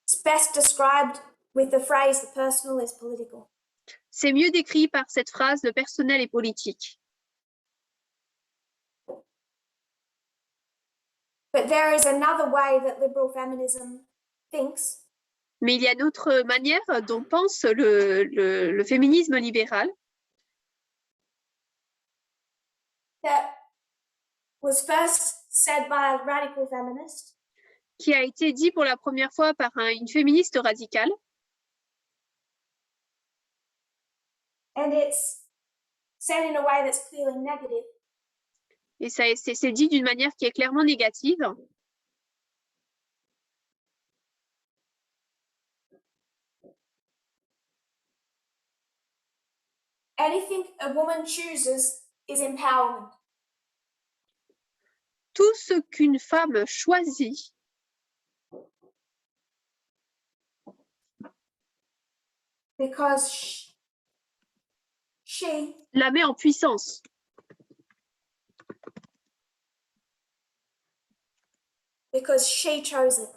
It's best described with the phrase the personal is political.
C'est mieux décrit par cette phrase « le personnel est politique ».
But there is another way that liberal feminism thinks,
Mais il y a une autre manière dont pense le féminisme libéral
that was first said by a radical feminist
qui a été dit pour la première fois par une féministe radicale.
and it's said in a way that's clearly negative.
Et c'est dit d'une manière qui est clairement négative.
Anything a woman chooses is empowerment.
Tout ce qu'une femme choisit
Because she
la met en puissance.
because she chose it.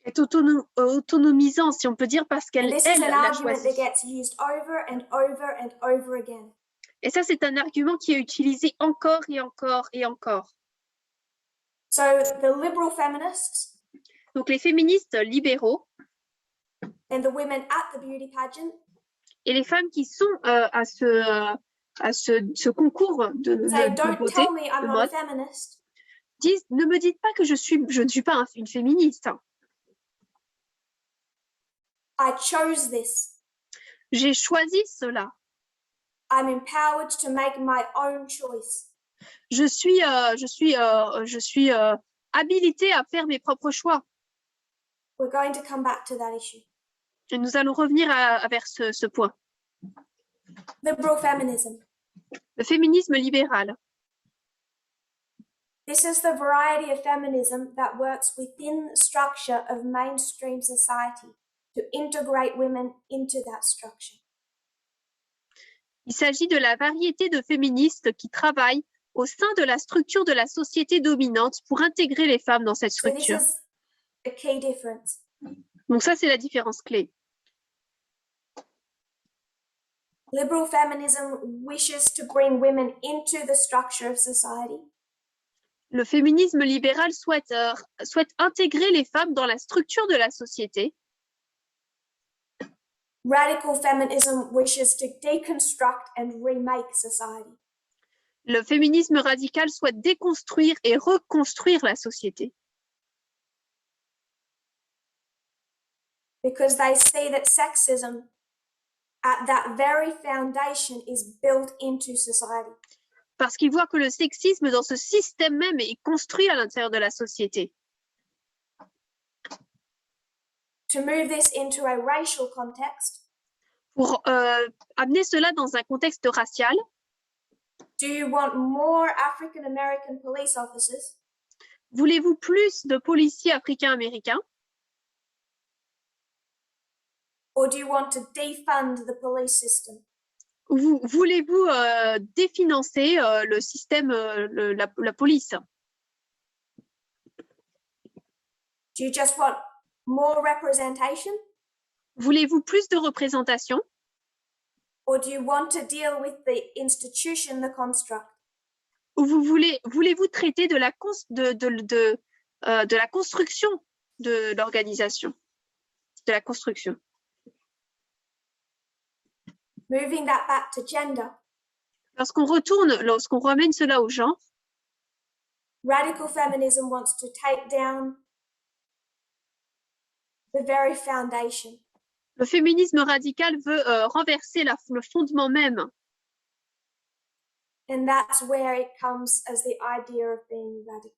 Est autonomisant, si on peut dire, parce
And
qu'elle
this is an
l'a
argument
choisi.
that gets used over and over and over again.
Et ça, c'est un argument qui est utilisé encore et encore et encore.
So the liberal feminists
Donc, les féministes libéraux
and the women at the beauty pageant
et les femmes qui sont à ce concours de
say,
de
don't
beauté,
tell me I'm
de
not a
mode,
feminist.
disent « Ne me dites pas que je ne suis pas une féministe.
I chose this.
J'ai choisi cela.
I'm empowered to make my own choice.
Je suis habilitée à faire mes propres choix. »
We're going to come back to that issue.
Et nous allons revenir vers ce point.
Liberal feminism.
Le féminisme libéral.
This is the variety of feminism that works within the structure of mainstream society to integrate women into that structure.
Il s'agit de la variété de féministes qui travaillent au sein de la structure de la société dominante pour intégrer les femmes dans cette
So this
structure.
is a key difference.
Donc ça, c'est la différence clé.
Liberal feminism wishes to bring women into the structure of society.
Le féminisme libéral souhaite intégrer les femmes dans la structure de la société.
Radical feminism wishes to deconstruct and remake society.
Le féminisme radical souhaite déconstruire et reconstruire la société.
Because they see that sexism at that very foundation is built into society.
Parce qu'ils voient que le sexisme dans ce système même est construit à l'intérieur de la société.
To move this into a racial context,
Pour amener cela dans un contexte racial,
do you want more African American police officers
voulez-vous plus de policiers africains-américains
Or do you want to defund the police system?
Voulez-vous définancer le système, la police?
Do you just want more representation?
Voulez-vous plus de représentation?
Or do you want to deal with the institution, the construct?
Ou voulez-vous traiter de la construction de l'organisation, de la construction?
Moving that back to gender,
Lorsqu'on ramène cela au genre,
radical feminism wants to take down the very foundation.
le féminisme radical veut renverser le fondement même.
And that's where it comes as the idea of being radical.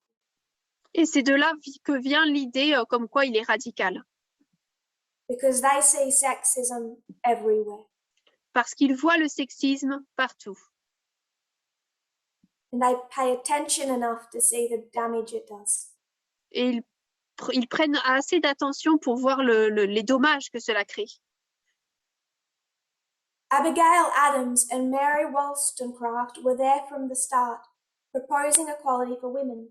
Et c'est de là que vient l'idée comme quoi il est radical.
Because they see sexism everywhere.
Parce qu'ils voient le sexisme partout.
And they pay attention enough to see the damage it does.
Et ils prennent assez d'attention pour voir les dommages que cela crée.
Abigail Adams and Mary Wollstonecraft were there from the start, proposing equality for women.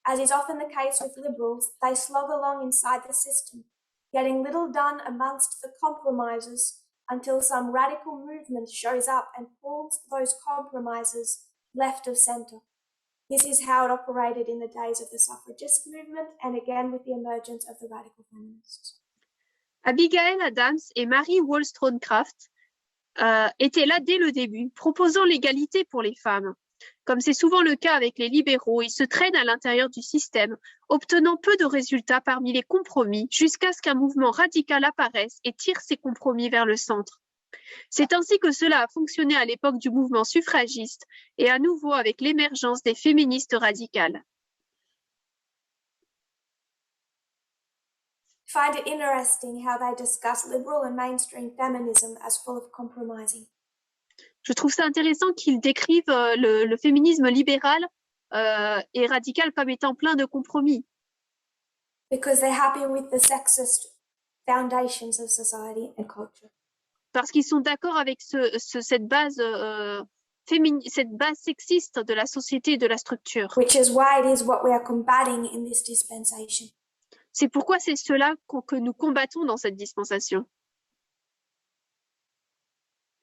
As is often the case with liberals, they slog along inside the system, getting little done amongst the compromisers until some radical movement shows up and pulls those compromisers left of centre. This is how it operated in the days of the suffragist movement and again with the emergence of the radical feminists.
Abigail Adams et Mary Wollstonecraft étaient là dès le début, proposant l'égalité pour les femmes. Comme c'est souvent le cas avec les libéraux, ils se traînent à l'intérieur du système, obtenant peu de résultats parmi les compromis, jusqu'à ce qu'un mouvement radical apparaisse et tire ces compromis vers le centre. C'est ainsi que cela a fonctionné à l'époque du mouvement suffragiste et à nouveau avec l'émergence des féministes radicales.
I find it interesting how they discuss liberal and mainstream feminism as full of compromising.
Je trouve ça intéressant qu'ils décrivent le féminisme libéral et radical comme étant plein de compromis.
Because they're happy with the sexist foundations of society and culture.
Parce qu'ils sont d'accord avec cette base sexiste de la société et de la structure.
Which is why it is what we are combating in this dispensation.
C'est pourquoi c'est cela que nous combattons dans cette dispensation.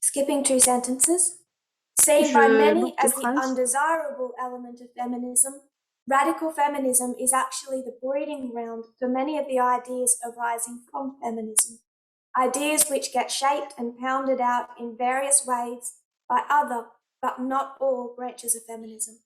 Skipping 2 sentences. Seen by many as the undesirable element of feminism, radical feminism is actually the breeding ground for many of the ideas arising from feminism. Ideas which get shaped and pounded out in various ways by other, but not all, branches of feminism.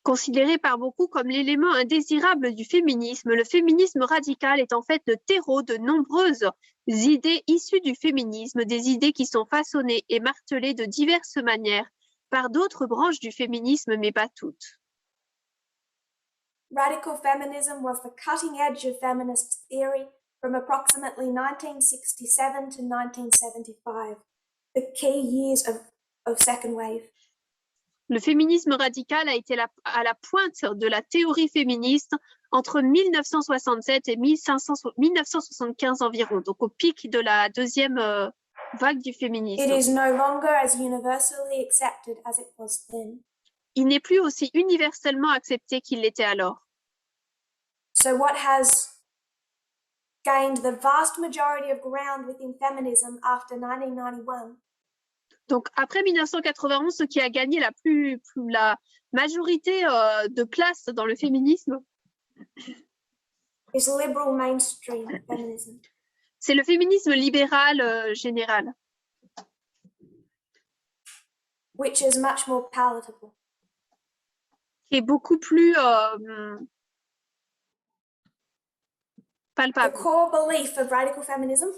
Considéré par beaucoup comme l'élément indésirable du féminisme, le féminisme radical est en fait le terreau de nombreuses idées issues du féminisme, des idées qui sont façonnées et martelées de diverses manières par d'autres branches du féminisme, mais pas toutes.
Radical feminism was the cutting edge of feminist theory from approximately 1967 to 1975, the key years of second wave.
Le féminisme radical a été à la pointe de la théorie féministe entre 1967 et 1975 environ, donc au pic de la deuxième vague du féminisme.
It is no longer as universally accepted as it was then.
Il n'est plus aussi universellement accepté qu'il l'était alors.
So what has gained the vast majority of ground within feminism after 1991?
Donc, après 1991, ce qui a gagné la majorité de place dans le féminisme,
is liberal mainstream feminism.
C'est le féminisme libéral général.
Which is much more palatable.
Qui est beaucoup plus palpable.
The core belief of radical feminism.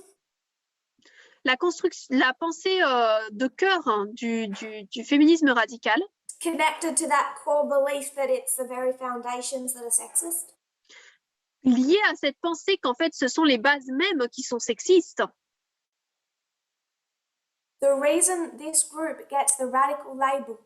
La pensée de cœur du féminisme radical.
Connected to that core belief that it's the very foundations that are sexist.
Lié à cette pensée qu'en fait ce sont les bases mêmes qui sont sexistes.
The reason this group gets the radical label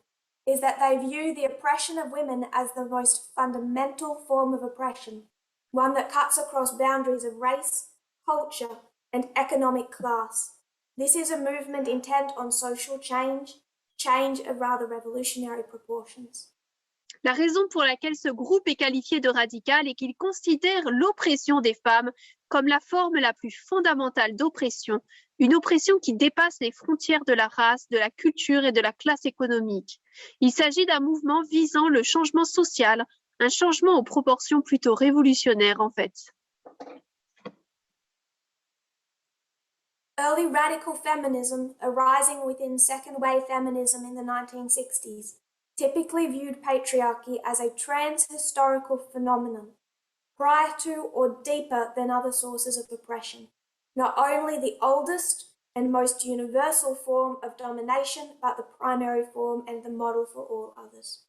is that they view the oppression of women as the most fundamental form of oppression, one that cuts across boundaries of race, culture, and economic class. This is a movement intent on social change of rather revolutionary proportions.
La raison pour laquelle ce groupe est qualifié de radical est qu'il considère l'oppression des femmes comme la forme la plus fondamentale d'oppression, une oppression qui dépasse les frontières de la race, de la culture et de la classe économique. Il s'agit d'un mouvement visant le changement social, un changement aux proportions plutôt révolutionnaires en fait.
Early radical feminism arising within second wave feminism in the 1960s typically viewed patriarchy as a trans-historical phenomenon, prior to or deeper than other sources of oppression, not only the oldest and most universal form of domination, but the primary form and the model for all others.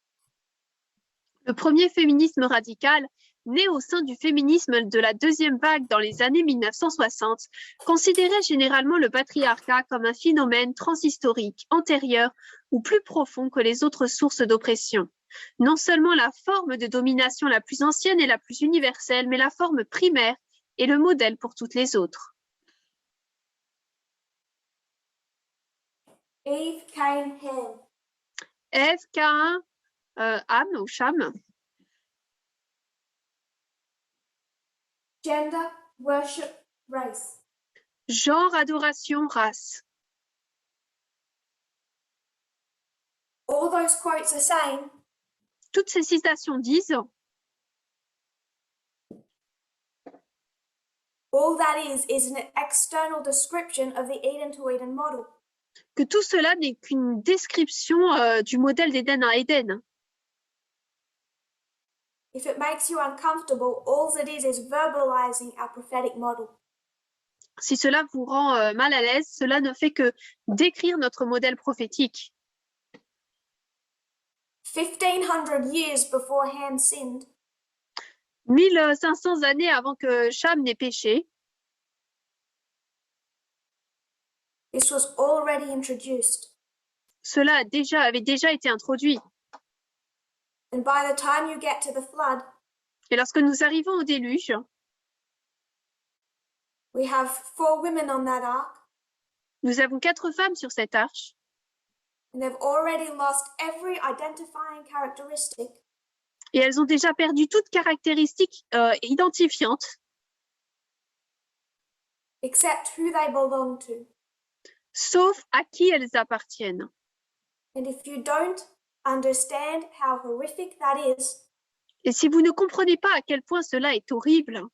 Le premier féminisme radical, né au sein du féminisme de la deuxième vague dans les années 1960, considérait généralement le patriarcat comme un phénomène transhistorique, antérieur ou plus profond que les autres sources d'oppression. Non seulement la forme de domination la plus ancienne et la plus universelle, mais la forme primaire et le modèle pour toutes les autres.
Eve, Cain, Ham.
Ève, Caïn, Ham ou Cham.
Gender, worship, race.
Genre, adoration, race.
All those quotes are saying
Toutes ces citations disent
all that is an external description of the Eden to Eden model.
que tout cela n'est qu'une description du modèle d'Éden à Éden.
If it makes you uncomfortable, all it is verbalizing our prophetic model.
Si cela vous rend mal à l'aise, cela ne fait que décrire notre modèle prophétique.
1500 years before Ham sinned,
1500 années avant que Cham n'ait péché,
this was already introduced.
cela avait déjà été introduit.
And by the time you get to the flood,
Et lorsque nous arrivons au déluge,
we have 4 women on that ark,
nous avons 4 femmes sur cette arche
and they've already lost every identifying characteristic
et elles ont déjà perdu toute caractéristique identifiante,
except who they belong to.
sauf à qui elles appartiennent.
And if you don't understand how horrific that is,
Et si vous ne comprenez pas à quel point cela est horrible,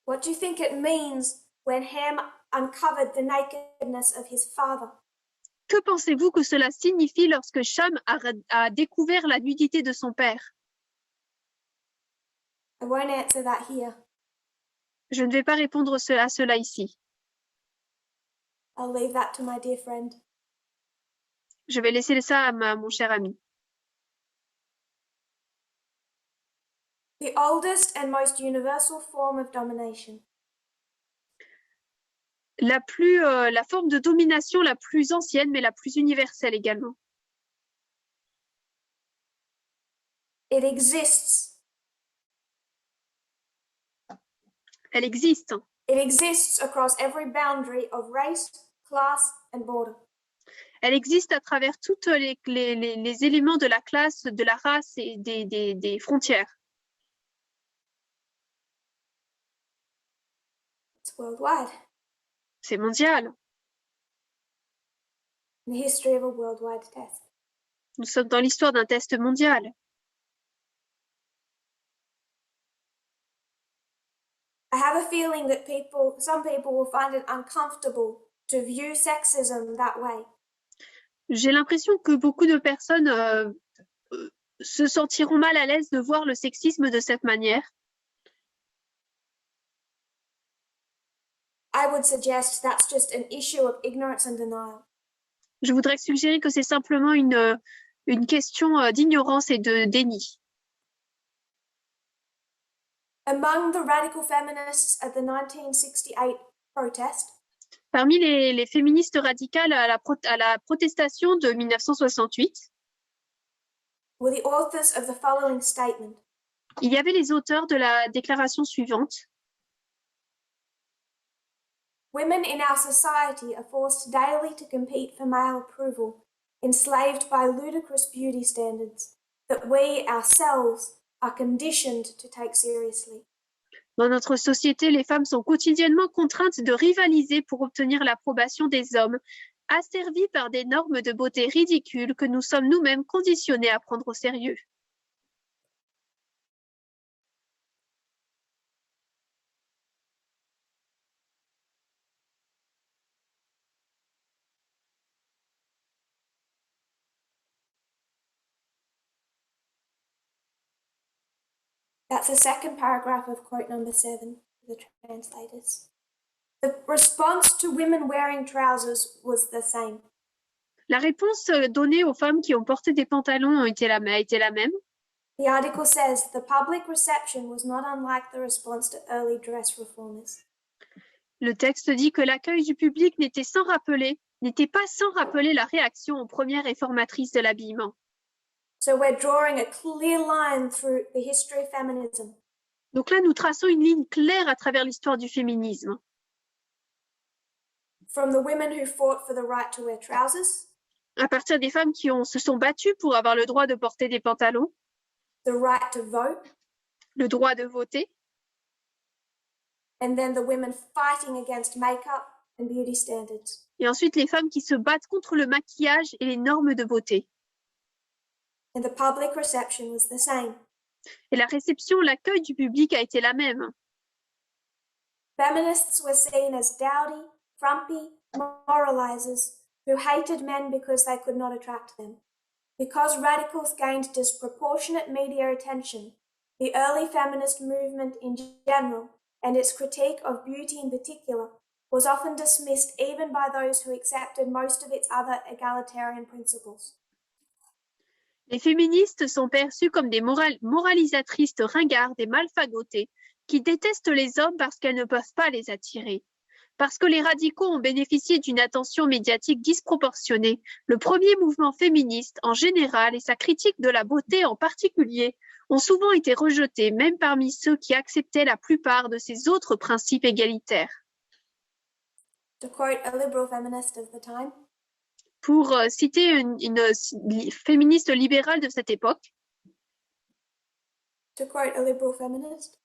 what do you think it means when Ham uncovered the nakedness of his father?
que pensez-vous que cela signifie lorsque Cham a découvert la nudité de son père?
I won't answer that here.
Je ne vais pas répondre à cela ici.
I'll leave that to my dear friend.
Je vais laisser ça à mon cher ami.
The oldest and most universal form of domination.
La forme de domination la plus ancienne, mais la plus universelle également.
It exists.
Elle existe.
It exists across every boundary of race, class, and border.
Elle existe à travers tous les éléments de la classe, de la race et des frontières.
It's worldwide.
C'est mondial.
In the history of a worldwide test.
Nous sommes dans l'histoire d'un test mondial.
I have a feeling that some people will find it uncomfortable to view sexism that way.
J'ai l'impression que beaucoup de personnes se sentiront mal à l'aise de voir le sexisme de cette manière.
I would suggest that's just an issue of ignorance and denial.
Je voudrais suggérer que c'est simplement une question d'ignorance et de déni.
Among the radical feminists at the 1968 protest,
Parmi les féministes radicales à la protestation de 1968,
were the authors of the following statement.
il y avait les auteurs de la déclaration suivante.
Women in our society are forced daily to compete for male approval, enslaved by ludicrous beauty standards that we ourselves are conditioned to take seriously.
Dans notre société, les femmes sont quotidiennement contraintes de rivaliser pour obtenir l'approbation des hommes, asservies par des normes de beauté ridicules que nous sommes nous-mêmes conditionnés à prendre au sérieux.
That's the second paragraph of quote number 7 for the translators. The response to women wearing trousers was the same.
La réponse donnée aux femmes qui ont porté des pantalons a été la même.
The article says the public reception was not unlike the response to early dress reformers.
Le texte dit que l'accueil du public n'était pas sans rappeler la réaction aux premières réformatrices de l'habillement.
So we're drawing a clear line through the history of feminism.
Donc là, nous traçons une ligne claire à travers l'histoire du féminisme.
From the women who fought for the right to wear trousers,
À partir des femmes qui se sont battues pour avoir le droit de porter des pantalons,
the right to vote,
le droit de voter,
and then the women fighting against makeup and beauty standards.
et ensuite les femmes qui se battent contre le maquillage et les normes de beauté.
And the public reception was the same.
Et la réception, l'accueil du public a été la même.
Feminists were seen as dowdy, frumpy moralizers who hated men because they could not attract them. Because radicals gained disproportionate media attention, the early feminist movement in general, and its critique of beauty in particular, was often dismissed even by those who accepted most of its other egalitarian principles.
Les féministes sont perçues comme des moralisatrices ringardes et malfagotées qui détestent les hommes parce qu'elles ne peuvent pas les attirer. Parce que les radicaux ont bénéficié d'une attention médiatique disproportionnée, le premier mouvement féministe en général et sa critique de la beauté en particulier ont souvent été rejetés, même parmi ceux qui acceptaient la plupart de ces autres principes égalitaires.
To quote a liberal feminist of the time,
Pour citer une féministe libérale de cette époque,
to quote a liberal feminist,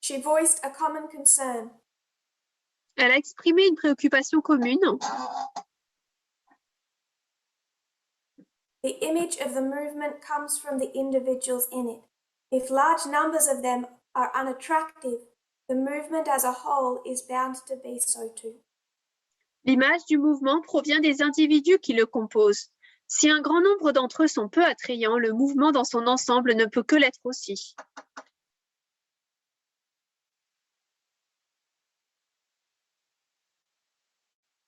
she voiced a common concern.
elle a exprimé une préoccupation commune.
The image of the movement comes from the individuals in it. If large numbers of them are unattractive, the movement as a whole is bound to be so too.
L'image du mouvement provient des individus qui le composent. Si un grand nombre d'entre eux sont peu attrayants, le mouvement dans son ensemble ne peut que l'être aussi.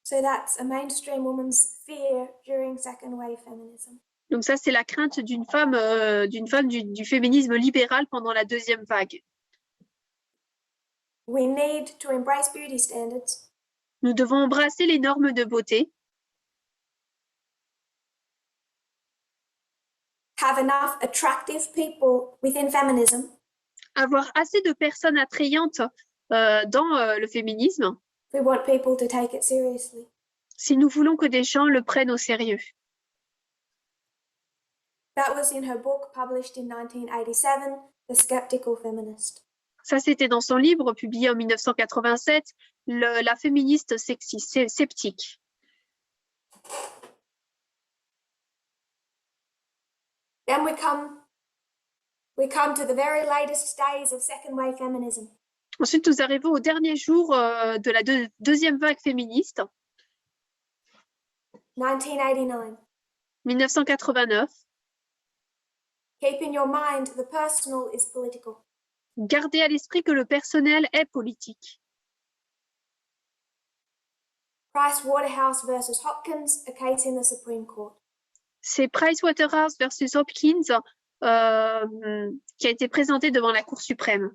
So that's a mainstream woman's fear during second wave feminism.
Donc ça, c'est la crainte d'une femme du féminisme libéral pendant la deuxième vague.
We need to embrace beauty standards,
Nous devons embrasser les normes de beauté,
have enough attractive people within feminism,
avoir assez de personnes attrayantes dans le féminisme,
we want people to take it seriously.
si nous voulons que des gens le prennent au sérieux.
That was in her book published in 1987, The Skeptical Feminist.
Ça, c'était dans son livre publié en 1987, La féministe sceptique.
Then we come to the very latest days of second wave feminism.
Ensuite, nous arrivons au dernier jour de la deuxième vague féministe,
1989.
1989.
Keep in your mind the personal is political.
Gardez à l'esprit que le personnel est politique.
Price Waterhouse versus Hopkins, a case in the Supreme Court.
C'est Pricewaterhouse versus Hopkins qui a été présenté devant la Cour suprême.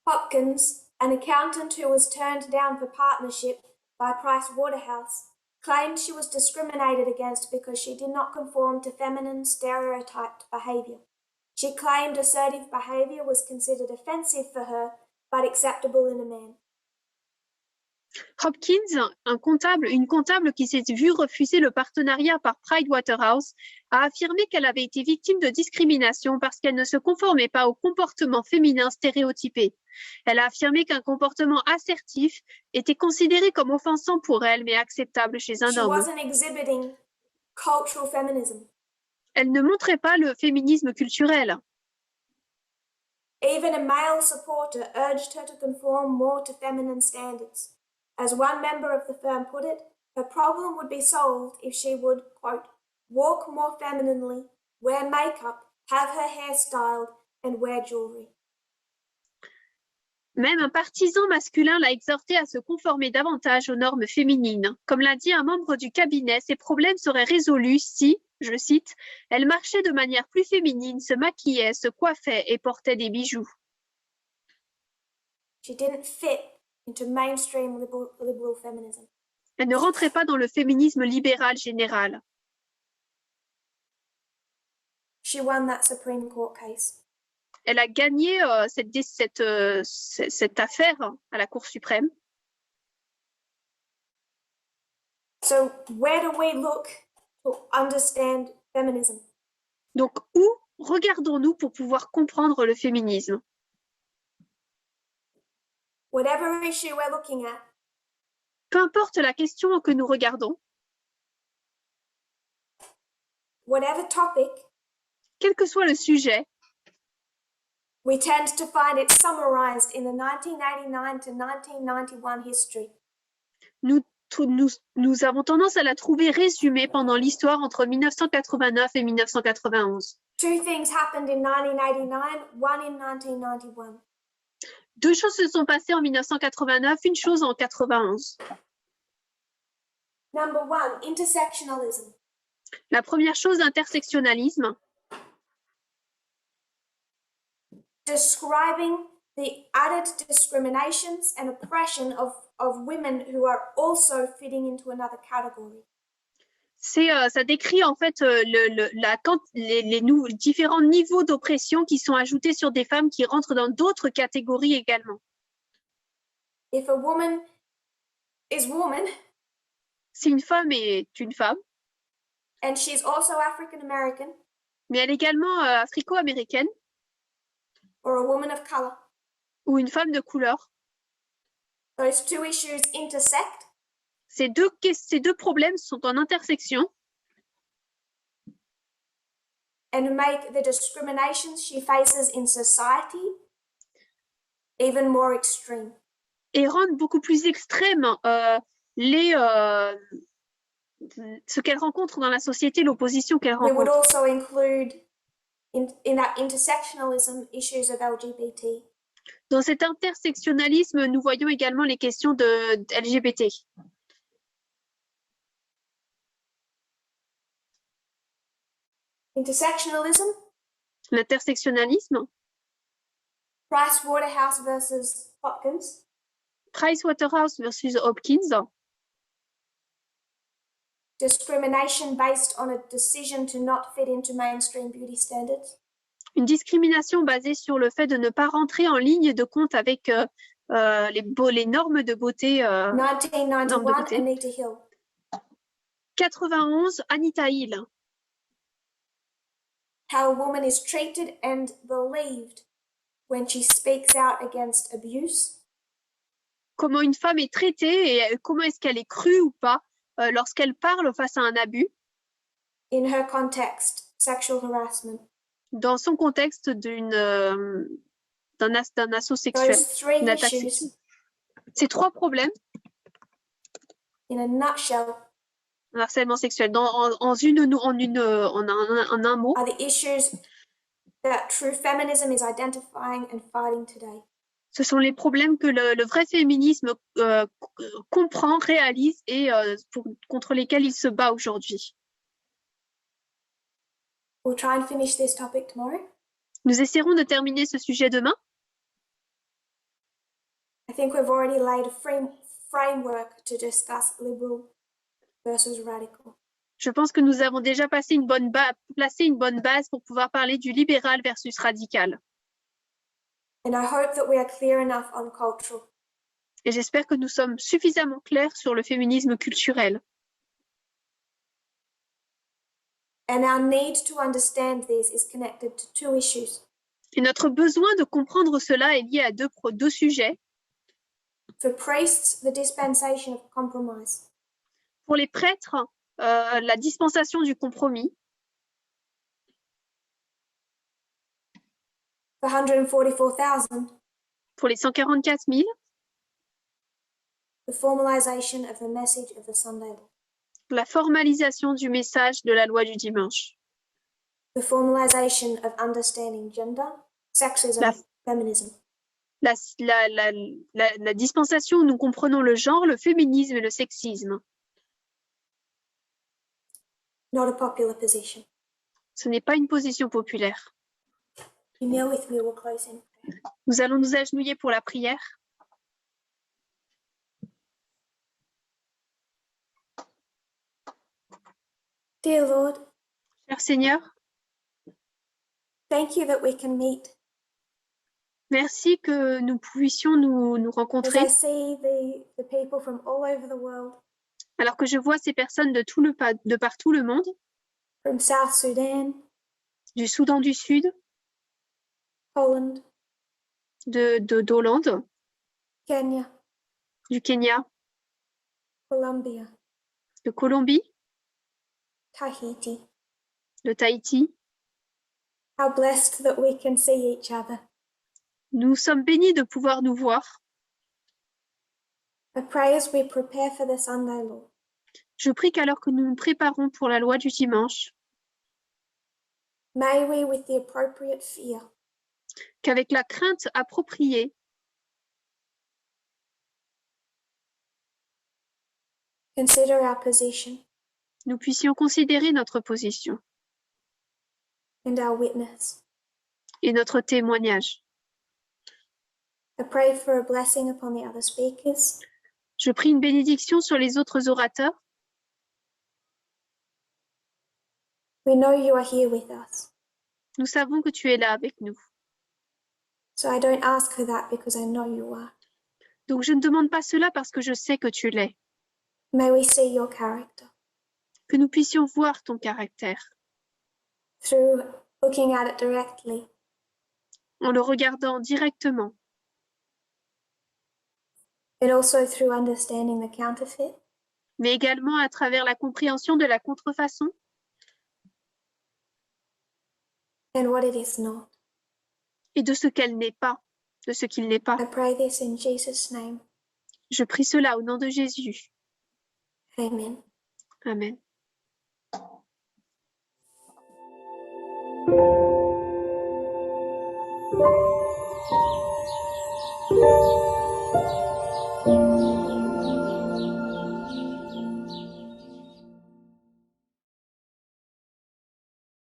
Hopkins, an accountant who was turned down for partnership by Price Waterhouse, claimed she was discriminated against because she did not conform to feminine stereotyped behavior. She claimed assertive behavior was considered offensive for her, but acceptable in a man.
Hopkins, une comptable qui s'est vue refuser le partenariat par Pricewaterhouse, a affirmé qu'elle avait été victime de discrimination parce qu'elle ne se conformait pas au comportement féminin stéréotypé. Elle a affirmé qu'un comportement assertif était considéré comme offensant pour elle, mais acceptable chez un
She
homme.
wasn't exhibiting cultural feminism.
Elle ne montrait pas le féminisme culturel.
Even a male supporter urged her to conform more to feminine standards. As one member of the firm put it, her problem would be solved if she would, quote, walk more femininely, wear makeup, have her hair styled, and wear jewelry.
Même un partisan masculin l'a exhortée à se conformer davantage aux normes féminines. Comme l'a dit un membre du cabinet, ces problèmes seraient résolus si, je cite, elle marchait de manière plus féminine, se maquillait, se coiffait et portait des bijoux.
She didn't fit into mainstream liberal feminism.
Elle ne rentrait pas dans le féminisme libéral général.
She won that Supreme Court case.
Elle a gagné cette affaire à la Cour suprême.
So where do we look to understand feminism?
Donc, où regardons-nous pour pouvoir comprendre le féminisme?
Whatever issue we're looking at,
Peu importe la question que nous regardons,
whatever topic,
quel que soit le sujet,
we tend to find it summarized in the 1989 to 1991 history.
nous avons tendance à la trouver résumée pendant l'histoire entre 1989 et 1991.
Two things happened in 1989, one in 1991.
Deux choses se sont passées en 1989, une chose en 91.
Number one, intersectionalism.
La première chose, intersectionnalisme,
describing the added discriminations and oppression of women who are also fitting into another category.
ça décrit en fait les différents niveaux d'oppression qui sont ajoutés sur des femmes qui rentrent dans d'autres catégories également.
If a woman is woman,
Si une femme est une femme,
and she's also African American,
mais elle est également africo-américaine
or a woman of color,
ou une femme de couleur,
those two issues intersect.
ces deux problèmes sont en intersection
And make the discriminations she faces in society even more extreme.
et rendent beaucoup plus extrêmes ce qu'elle rencontre dans la société, l'opposition qu'elle
We would
rencontre.
also include in that intersectionalism issues of LGBT.
Dans cet intersectionnalisme, nous voyons également les questions de LGBT.
Intersectionalism,
L'intersectionnalisme,
Pricewaterhouse versus Hopkins,
Pricewaterhouse versus Hopkins,
discrimination based on a decision to not fit into mainstream beauty standards,
une discrimination basée sur le fait de ne pas rentrer en ligne de compte avec les normes de beauté.
1991, Anita Hill,
91, Anita Hill.
how a woman is treated and believed when she speaks out against abuse,
Comment une femme est traitée et comment est-ce qu'elle est crue ou pas lorsqu'elle parle face à un abus
in her context, sexual harassment.
dans son contexte d'un assaut sexuel,
Those three
une attaque
issues,
sexuelle. Ces trois problèmes,
in a nutshell,
un harcèlement sexuel, en un mot,
are the issues that true feminism is identifying and fighting today.
ce sont les problèmes que le vrai féminisme comprend, réalise et contre lesquels il se bat aujourd'hui.
We'll try and finish this topic tomorrow.
Nous essaierons de terminer ce sujet demain.
I think we've already laid a framework to discuss liberal versus radical.
Je pense que nous avons déjà placé une bonne base pour pouvoir parler du libéral versus radical.
And I hope that we are clear enough on cultural.
Et j'espère que nous sommes suffisamment clairs sur le féminisme culturel.
And our need to understand this is connected to two issues.
Et notre besoin de comprendre cela est lié à deux sujets.
For priests, the dispensation of compromise.
Pour les prêtres, la dispensation du compromis.
For 144,000,
Pour les 144 000,
the formalization of the message of the Sunday law.
la formalisation du message de la loi du dimanche.
The formalization of understanding gender, sexism, feminism.
La dispensation où nous comprenons le genre, le féminisme et le sexisme.
Not a popular position.
Ce n'est pas une position populaire.
You kneel with me, we'll close in prayer.
Nous allons nous agenouiller pour la prière.
Dear Lord,
Cher Seigneur,
thank you that we can meet.
merci que nous puissions nous
As
rencontrer.
I see the people from all over the world,
Alors que je vois ces personnes de partout le monde,
from South Sudan,
du Soudan du Sud,
Poland,
d'Hollande,
Kenya,
du Kenya,
Colombia,
de Colombie,
Tahiti.
de Tahiti.
How blessed that we can see each other.
Nous sommes bénis de pouvoir nous voir.
I pray as we prepare for the Sunday law,
Je prie qu'alors que nous nous préparons pour la loi du dimanche,
may we, with the appropriate fear,
qu'avec la crainte appropriée,
consider our position
nous puissions considérer notre position
and our witness.
et notre témoignage.
I pray for a blessing upon the other speakers.
Je prie une bénédiction sur les autres orateurs.
We know you are here with us,
Nous savons que tu es là avec nous.
so I don't ask for that because I know you are.
Donc je ne demande pas cela parce que je sais que tu l'es.
May we see your character
Que nous puissions voir ton caractère
through looking at it directly,
en le regardant directement,
but also through understanding the counterfeit
mais également à travers la compréhension de la contrefaçon
and what it is not.
et de ce qu'elle n'est pas, de ce qu'il n'est pas.
I pray this in Jesus' name.
Je prie cela au nom de Jésus.
Amen.
Amen.